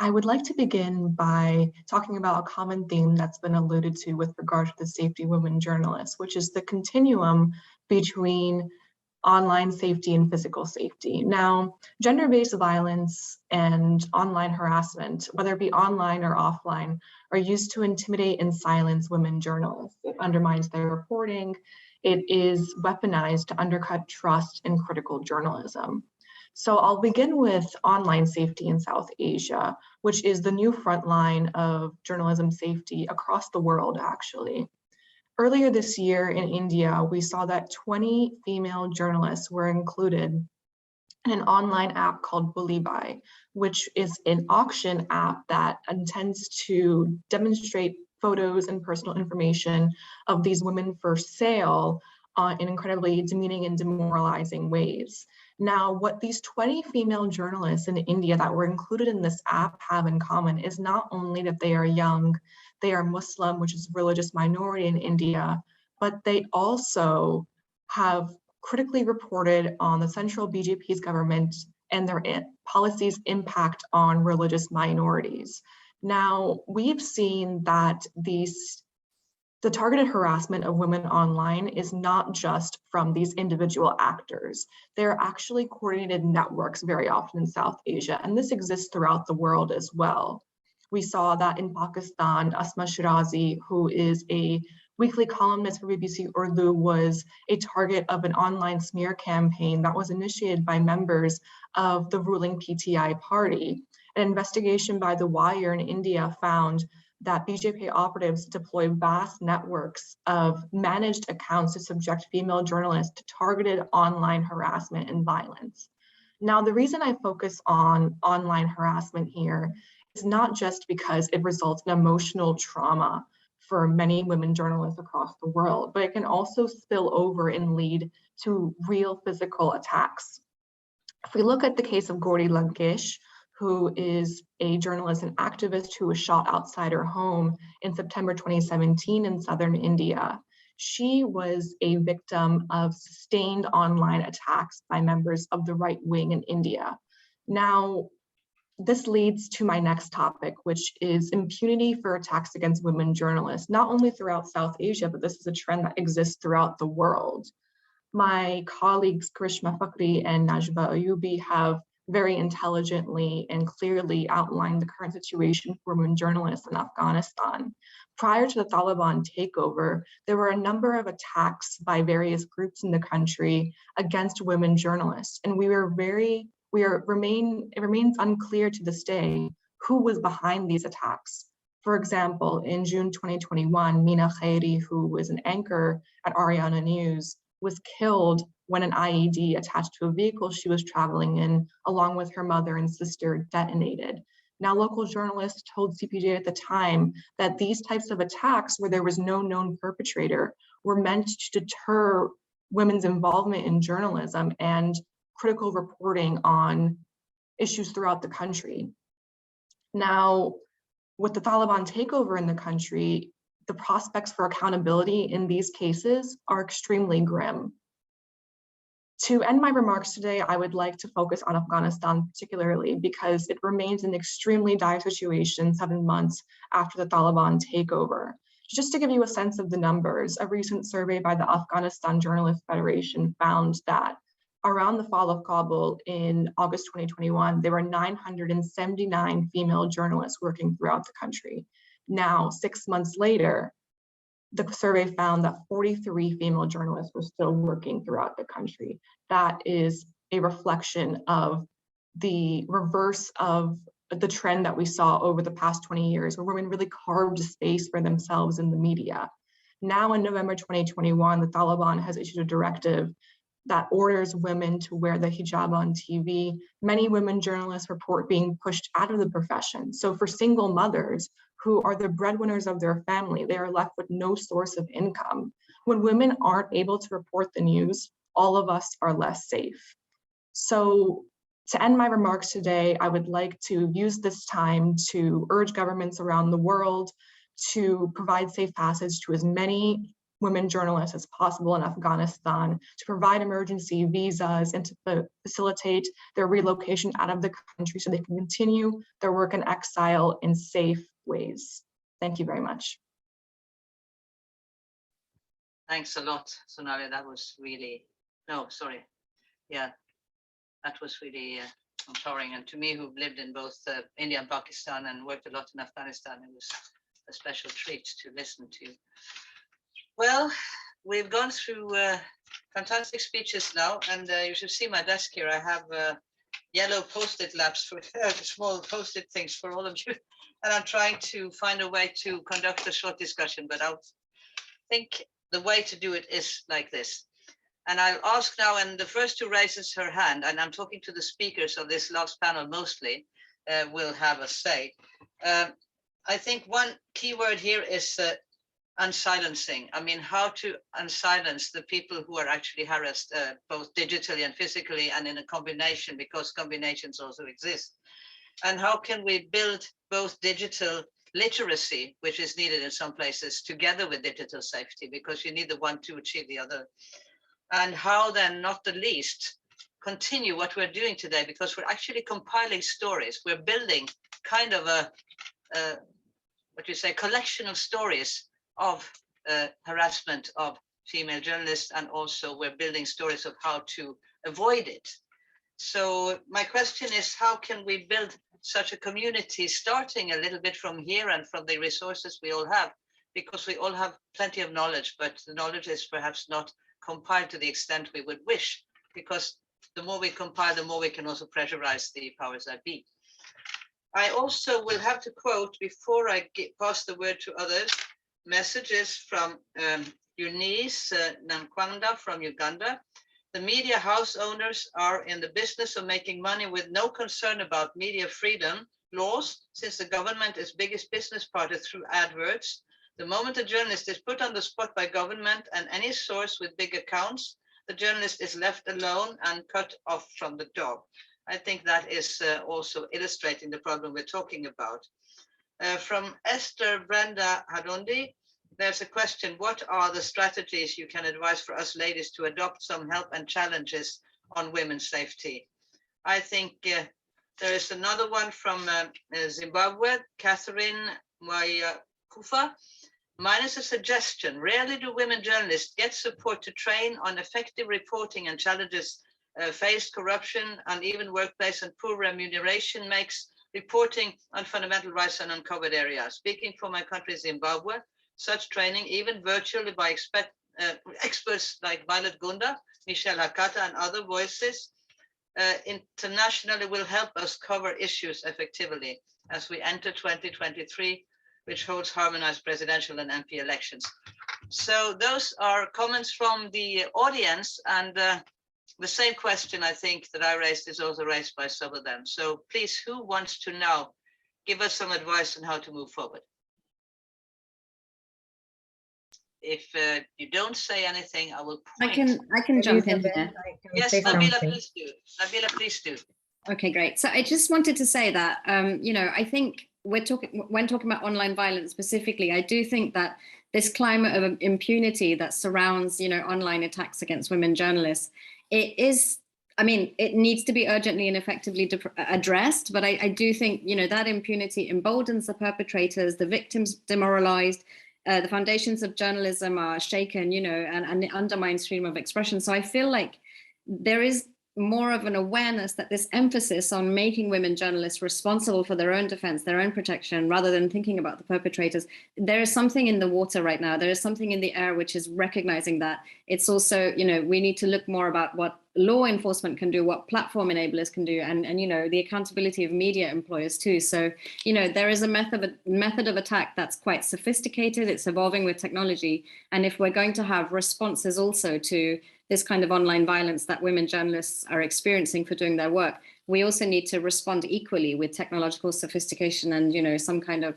I would like to begin by talking about a common theme that's been alluded to with regard to the safety of women journalists, which is the continuum between online safety and physical safety. Now, gender-based violence and online harassment, whether it be online or offline, are used to intimidate and silence women journalists. It undermines their reporting. It is weaponized to undercut trust in critical journalism. So I'll begin with online safety in South Asia, which is the new front line of journalism safety across the world, actually. Earlier this year in India, we saw that 20 female journalists were included in an online app called Bulibai, which is an auction app that intends to demonstrate photos and personal information of these women for sale in incredibly demeaning and demoralizing ways. Now, what these 20 female journalists in India that were included in this app have in common is not only that they are young, they are Muslim, which is a religious minority in India, but they also have critically reported on the central BJP's government and their policies' impact on religious minorities. Now, we've seen that the targeted harassment of women online is not just from these individual actors. They're actually coordinated networks very often in South Asia, and this exists throughout the world as well. We saw that in Pakistan, Asma Shirazi, who is a weekly columnist for BBC Urdu, was a target of an online smear campaign that was initiated by members of the ruling PTI party. An investigation by The Wire in India found that BJP operatives deploy vast networks of managed accounts to subject female journalists to targeted online harassment and violence. Now, the reason I focus on online harassment here is not just because it results in emotional trauma for many women journalists across the world, but it can also spill over and lead to real physical attacks. If we look at the case of Gauri Lankesh, who is a journalist and activist who was shot outside her home in September 2017 in southern India. She was a victim of sustained online attacks by members of the right wing in India. Now, this leads to my next topic, which is impunity for attacks against women journalists, not only throughout South Asia, but this is a trend that exists throughout the world. My colleagues, Karishma Fakhri and Najba Ayubi, have very intelligently and clearly outlined the current situation for women journalists in Afghanistan. Prior to the Taliban takeover, there were a number of attacks by various groups in the country against women journalists, and it remains unclear to this day who was behind these attacks. For example, in June 2021, Mina Khairi, who was an anchor at Ariana News, was killed when an IED attached to a vehicle she was traveling in, along with her mother and sister, detonated. Now, local journalists told CPJ at the time that these types of attacks, where there was no known perpetrator, were meant to deter women's involvement in journalism and critical reporting on issues throughout the country. Now, with the Taliban takeover in the country, the prospects for accountability in these cases are extremely grim. To end my remarks today, I would like to focus on Afghanistan particularly because it remains an extremely dire situation 7 months after the Taliban takeover. Just to give you a sense of the numbers, a recent survey by the Afghanistan Journalists Federation found that around the fall of Kabul in August 2021, there were 979 female journalists working throughout the country. Now, 6 months later, the survey found that 43 female journalists were still working throughout the country. That is a reflection of the reverse of the trend that we saw over the past 20 years, where women really carved a space for themselves in the media. Now in November 2021, the Taliban has issued a directive that orders women to wear the hijab on TV. Many women journalists report being pushed out of the profession. So for single mothers who are the breadwinners of their family, they are left with no source of income. When women aren't able to report the news, all of us are less safe. So to end my remarks today, I would like to use this time to urge governments around the world to provide safe passage to as many women journalists as possible in Afghanistan, to provide emergency visas and to facilitate their relocation out of the country so they can continue their work in exile in safe ways. Thank you very much. Thanks a lot, Sonali. That was really, that was really empowering. And to me, who've lived in both India and Pakistan and worked a lot in Afghanistan, it was a special treat to listen to. Well, we've gone through fantastic speeches now, and you should see my desk here. I have yellow post-it laps for small post-it things for all of you. And I'm trying to find a way to conduct a short discussion, but I think the way to do it is like this. And I'll ask now, and the first who raises her hand, and I'm talking to the speakers of this last panel mostly, will have a say. I think one key word here is unsilencing. I mean, how to unsilence the people who are actually harassed, both digitally and physically, and in a combination, because combinations also exist. And how can we build both digital literacy, which is needed in some places, together with digital safety, because you need the one to achieve the other. And how then, not the least, continue what we're doing today, because we're actually compiling stories. We're building kind of a collection of stories of harassment of female journalists, and also we're building stories of how to avoid it. So my question is, how can we build such a community, starting a little bit from here and from the resources we all have, because we all have plenty of knowledge, but the knowledge is perhaps not compiled to the extent we would wish, because the more we compile, the more we can also pressurize the powers that be. I also will have to quote, before I pass the word to others, messages from Eunice Nankwanda from Uganda. The media house owners are in the business of making money with no concern about media freedom laws, since the government is biggest business partner through IAWRT. The moment a journalist is put on the spot by government and any source with big accounts, the journalist is left alone and cut off from the job. I think that is also illustrating the problem we're talking about. From Esther Brenda Hadondi, there's a question: what are the strategies you can advise for us ladies to adopt some help and challenges on women's safety? I think there is another one from Zimbabwe, Catherine Mwayakufa. Mine is a suggestion. Rarely do women journalists get support to train on effective reporting, and challenges faced corruption, uneven workplace, and poor remuneration makes reporting on fundamental rights and uncovered areas. Speaking for my country, Zimbabwe, such training, even virtually by experts like Violet Gunda, Michelle Hakata, and other voices, internationally will help us cover issues effectively as we enter 2023, which holds harmonized presidential and MP elections. So those are comments from the audience, and the same question I think that I raised is also raised by some of them. So please, who wants to now give us some advice on how to move forward? If you don't say anything, I will point. I can jump in here. Yes, Nabila, please do. Nabila, please do. Okay, great. So I just wanted to say that, you know, I think when talking about online violence specifically, I do think that this climate of impunity that surrounds, you know, online attacks against women journalists, it needs to be urgently and effectively addressed. But I do think, you know, that impunity emboldens the perpetrators, the victims demoralized, the foundations of journalism are shaken, you know, and it undermines freedom of expression. So I feel like there is more of an awareness that this emphasis on making women journalists responsible for their own defense, their own protection, rather than thinking about the perpetrators. There is something in the water right now. There is something in the air, which is recognizing that. It's also, you know, we need to look more about what law enforcement can do, what platform enablers can do, and you know, the accountability of media employers too. So, you know, there is a method of attack that's quite sophisticated. It's evolving with technology. And if we're going to have responses also to this kind of online violence that women journalists are experiencing for doing their work, we also need to respond equally with technological sophistication and, you know, some kind of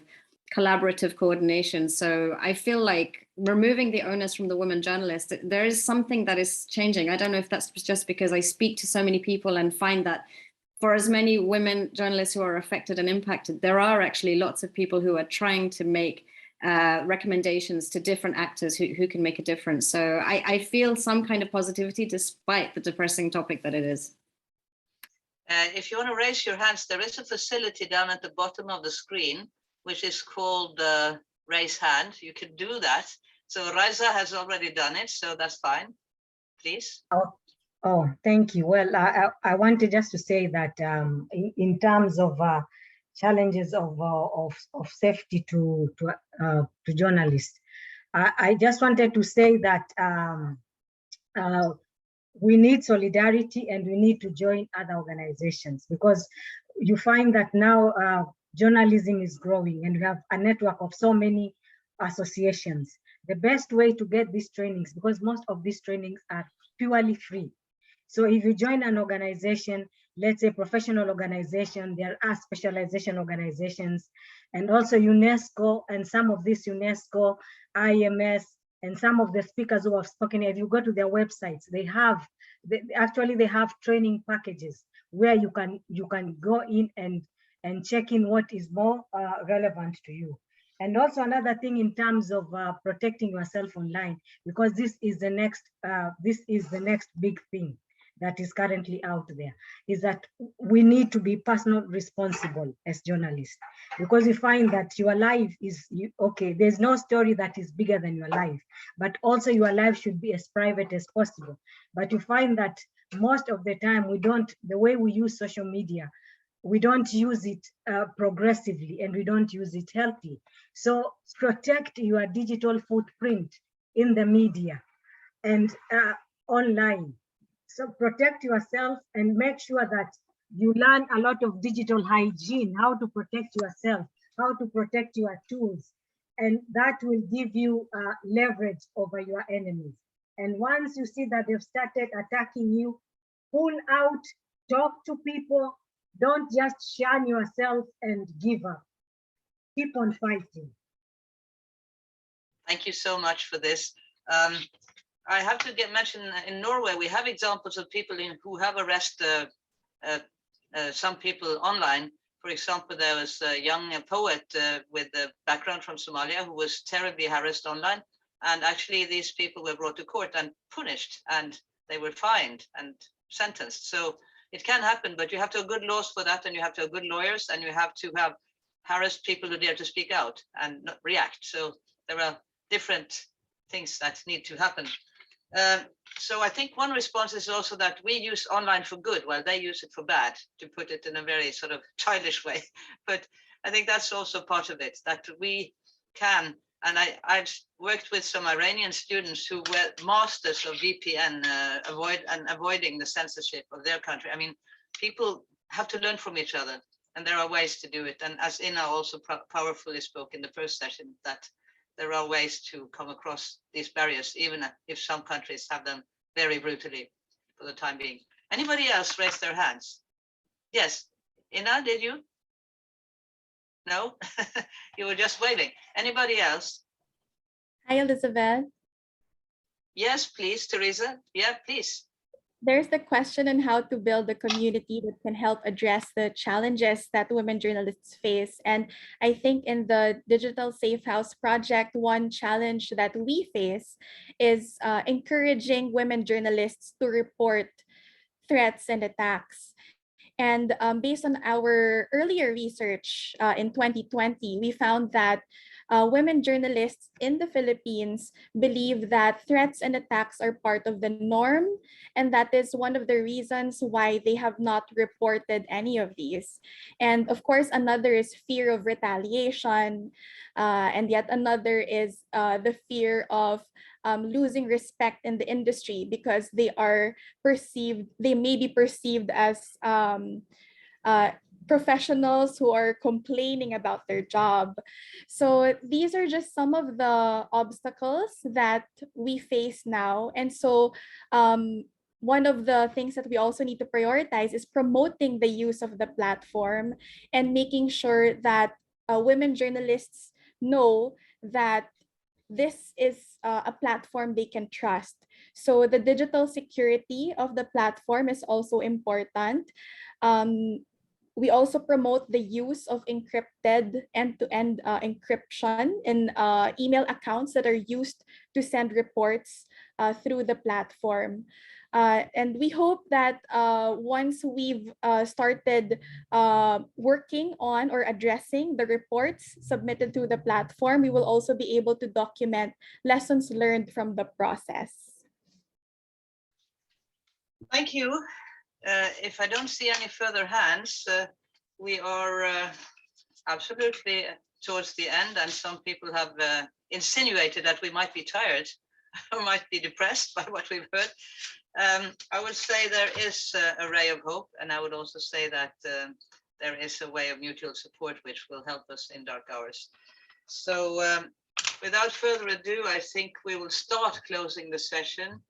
collaborative coordination. So I feel like removing the onus from the women journalists, there is something that is changing. I don't know if that's just because I speak to so many people and find that for as many women journalists who are affected and impacted, there are actually lots of people who are trying to make recommendations to different actors who can make a difference. So I feel some kind of positivity despite the depressing topic that it is. If you want to raise your hands, there is a facility down at the bottom of the screen, which is called raise hand. You can do that. So Raisa has already done it, so that's fine. Please. Oh, thank you. Well, I wanted just to say that in terms of challenges of safety to journalists, I just wanted to say that we need solidarity and we need to join other organizations, because you find that now journalism is growing and we have a network of so many associations. The best way to get these trainings, because most of these trainings are purely free. So if you join an organization, let's say professional organization, there are specialization organizations, and also UNESCO, and some of these UNESCO, IMS, and some of the speakers who have spoken, if you go to their websites, they have training packages where you can go in and check in what is more relevant to you. And also another thing in terms of protecting yourself online, because this is the next big thing that is currently out there, is that we need to be personally responsible as journalists, because you find that your life is, okay, there's no story that is bigger than your life, but also your life should be as private as possible. But you find that most of the time the way we use social media, we don't use it progressively and we don't use it healthy. So protect your digital footprint in the media and online. So protect yourself and make sure that you learn a lot of digital hygiene, how to protect yourself, how to protect your tools. And that will give you leverage over your enemies. And once you see that they've started attacking you, pull out, talk to people, don't just shun yourself and give up. Keep on fighting. Thank you so much for this. I have to mention in Norway, we have examples of people who have arrested some people online. For example, there was a young poet with a background from Somalia who was terribly harassed online. And actually these people were brought to court and punished, and they were fined and sentenced. So it can happen, but you have to have good laws for that, and you have to have good lawyers, and you have to have harassed people who dare to speak out and not react. So there are different things that need to happen. So I think one response is also that we use online for good while they use it for bad, to put it in a very sort of childish way. But I think that's also part of it, that we can, and I've worked with some Iranian students who were masters of VPN, avoiding the censorship of their country. I mean, people have to learn from each other, and there are ways to do it. And as Ina also powerfully spoke in the first session, that there are ways to come across these barriers, even if some countries have them very brutally for the time being. Anybody else raise their hands? Yes, Ina, did you? No, you were just waving. Anybody else? Hi, Elizabeth. Yes, please, Teresa. Yeah, please. There's the question on how to build a community that can help address the challenges that women journalists face. And I think in the Digital Safe House project, one challenge that we face is encouraging women journalists to report threats and attacks. And based on our earlier research in 2020, we found that women journalists in the Philippines believe that threats and attacks are part of the norm, and that is one of the reasons why they have not reported any of these. And of course, another is fear of retaliation, and yet another is the fear of losing respect in the industry because they may be perceived as professionals who are complaining about their job. So these are just some of the obstacles that we face now. And so one of the things that we also need to prioritize is promoting the use of the platform and making sure that women journalists know that this is a platform they can trust. So the digital security of the platform is also important. We also promote the use of encrypted end-to-end encryption in email accounts that are used to send reports through the platform. And we hope that once we've started working on or addressing the reports submitted to the platform, we will also be able to document lessons learned from the process. Thank you. If I don't see any further hands, we are absolutely towards the end, and some people have insinuated that we might be tired or might be depressed by what we've heard. I would say there is a ray of hope, and I would also say that there is a way of mutual support which will help us in dark hours. So without further ado, I think we will start closing the session.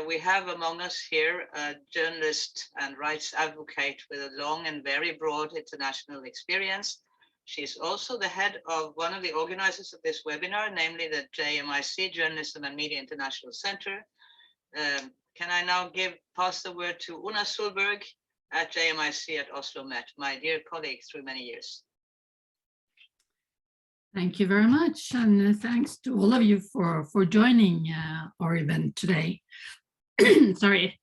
We have among us here a journalist and rights advocate with a long and very broad international experience. She's also the head of one of the organizers of this webinar, namely the JMIC, Journalism and Media International Center. Can I now pass the word to Una Solberg at JMIC at Oslo Met, my dear colleague through many years. Thank you very much, and thanks to all of you for joining our event today. Sorry.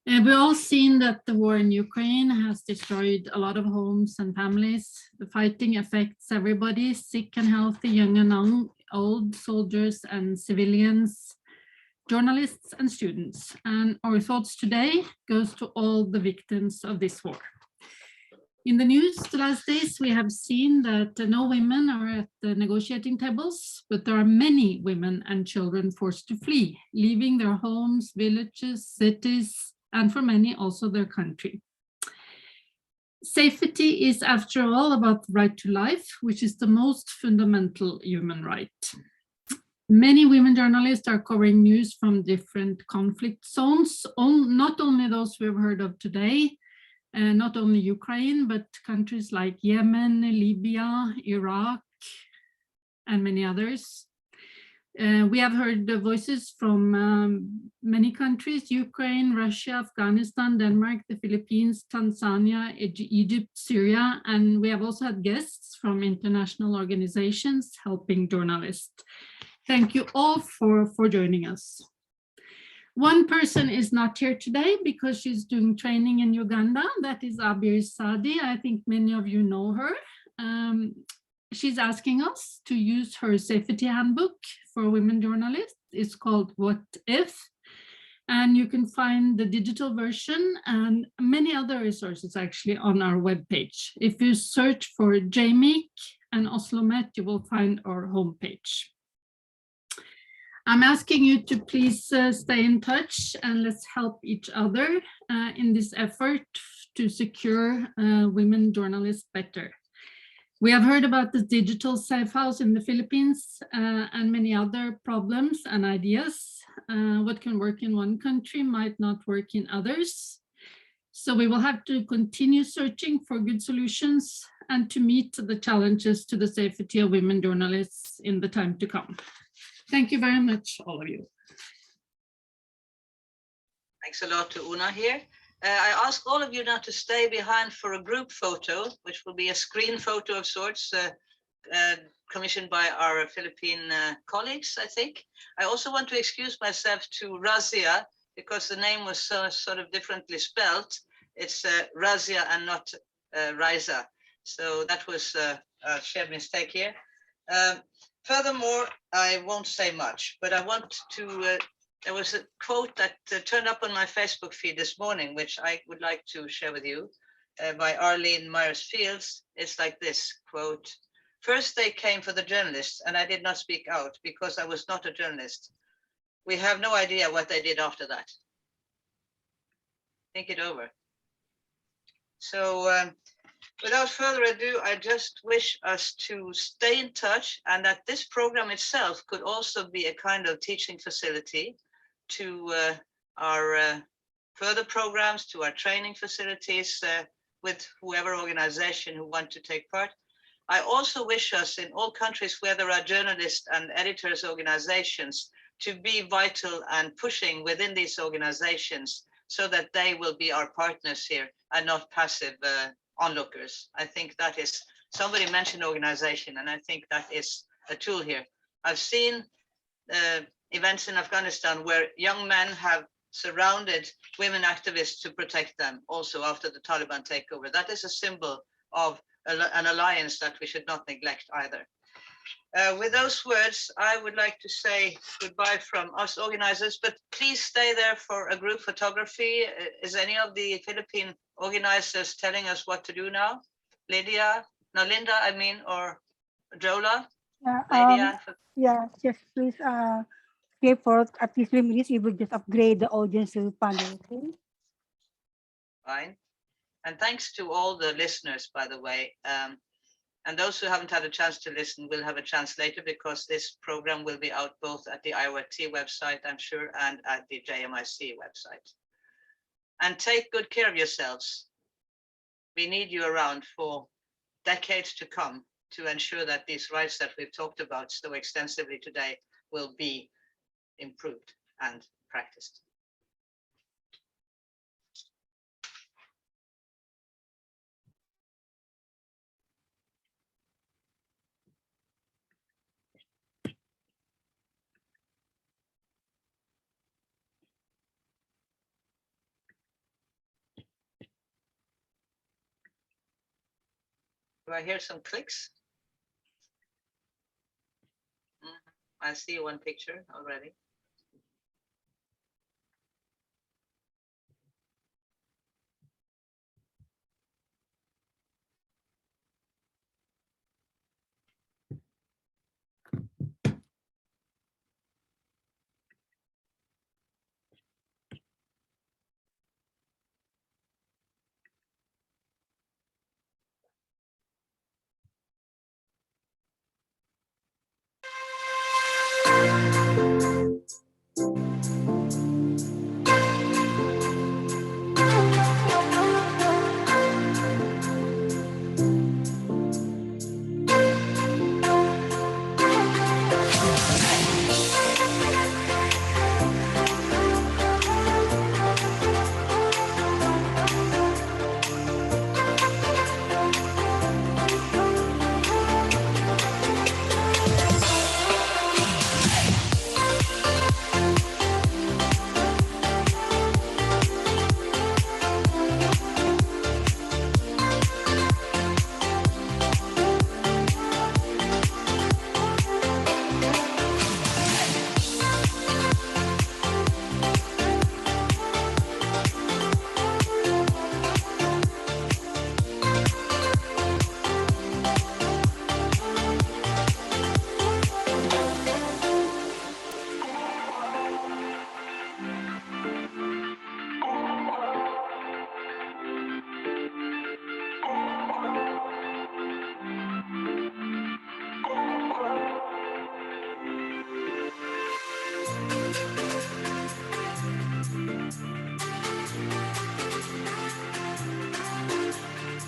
We've all seen that the war in Ukraine has destroyed a lot of homes and families. The fighting affects everybody, sick and healthy, young and old, soldiers and civilians, journalists and students. And our thoughts today goes to all the victims of this war. In the news the last days, we have seen that no women are at the negotiating tables, but there are many women and children forced to flee, leaving their homes, villages, cities, and for many also their country. Safety is, after all, about the right to life, which is the most fundamental human right. Many women journalists are covering news from different conflict zones, not only those we've heard of today, not only Ukraine, but countries like Yemen, Libya, Iraq, and many others. We have heard the voices from many countries: Ukraine, Russia, Afghanistan, Denmark, the Philippines, Tanzania, Egypt, Syria, and we have also had guests from international organizations helping journalists. Thank you all for joining us. One person is not here today because she's doing training in Uganda. That is Abir Sadi. I think many of you know her. She's asking us to use her safety handbook for women journalists. It's called What If? And you can find the digital version and many other resources actually on our webpage. If you search for JMIC and Oslo Met, you will find our homepage. I'm asking you to please stay in touch and let's help each other in this effort to secure women journalists better. We have heard about the digital safe house in the Philippines and many other problems and ideas. What can work in one country might not work in others. So we will have to continue searching for good solutions and to meet the challenges to the safety of women journalists in the time to come. Thank you very much, all of you. Thanks a lot to Una here. I ask all of you now to stay behind for a group photo, which will be a screen photo of sorts, commissioned by our Philippine colleagues, I think. I also want to excuse myself to Razia, because the name was sort of differently spelt. It's Razia and not Riza. So that was a shared mistake here. Furthermore, I won't say much, but I want to, there was a quote that turned up on my Facebook feed this morning, which I would like to share with you, by Arlene Myers-Fields. It's like this, quote, "First they came for the journalists and I did not speak out because I was not a journalist. We have no idea what they did after that." Think it over. So without further ado, I just wish us to stay in touch, and that this program itself could also be a kind of teaching facility to our further programs, to our training facilities with whoever organization who want to take part. I also wish us in all countries where there are journalists and editors organizations to be vital and pushing within these organizations so that they will be our partners here and not passive onlookers. I think that is, somebody mentioned organization, and I think that is a tool here. I've seen events in Afghanistan where young men have surrounded women activists to protect them also after the Taliban takeover. That is a symbol of an alliance that we should not neglect either. With those words, I would like to say goodbye from us organizers, but please stay there for a group photography. Is any of the Philippine organizers telling us what to do now? Linda, I mean, or Jola? Yeah, just please stay for at least 3 minutes. We will just upgrade the audience to panel. Okay? Fine. And thanks to all the listeners, by the way. And those who haven't had a chance to listen will have a chance later, because this program will be out both at the IAWRT website, I'm sure, and at the JMIC website. And take good care of yourselves. We need you around for decades to come to ensure that these rights that we've talked about so extensively today will be improved and practiced. Do I hear some clicks? I see one picture already.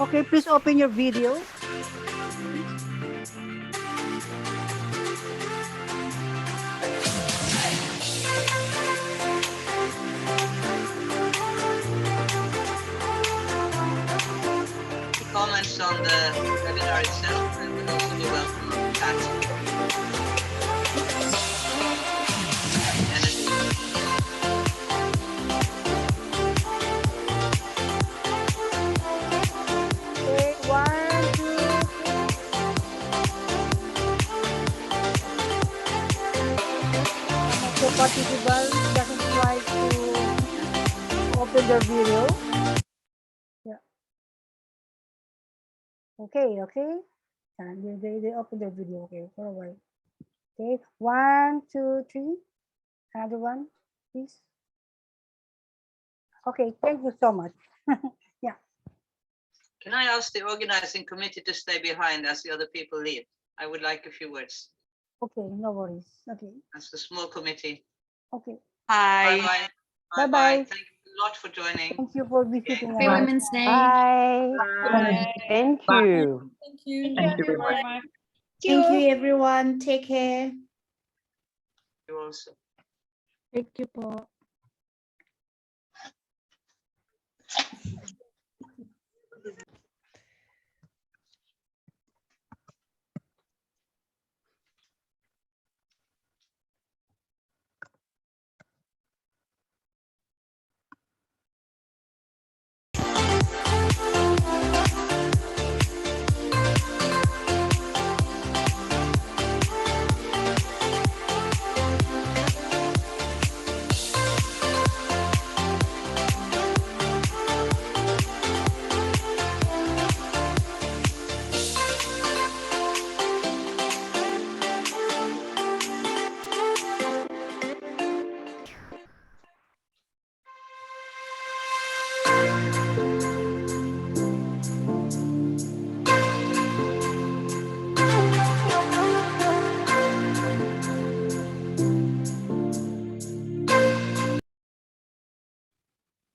Okay, please open your video. Comments on the webinar itself, and would also be welcome on the chat. Okay, 1, 2, 3. Some of the participants doesn't try to open their video. Yeah. Okay, okay. And they open their video, okay, for a while. Okay, 1, 2, 3. Another one, please. Okay, thank you so much. Yeah. Can I ask the organizing committee to stay behind as the other people leave? I would like a few words. Okay, no worries. Okay. That's the small committee. Okay. Bye Bye. bye. Bye bye. Thank you a lot for joining. Thank you for visiting Happy us. Women's Day. Bye. Bye. Thank Bye. you. Thank you. Thank you very much. Thank you, everyone. Take care. You also. Thank you po.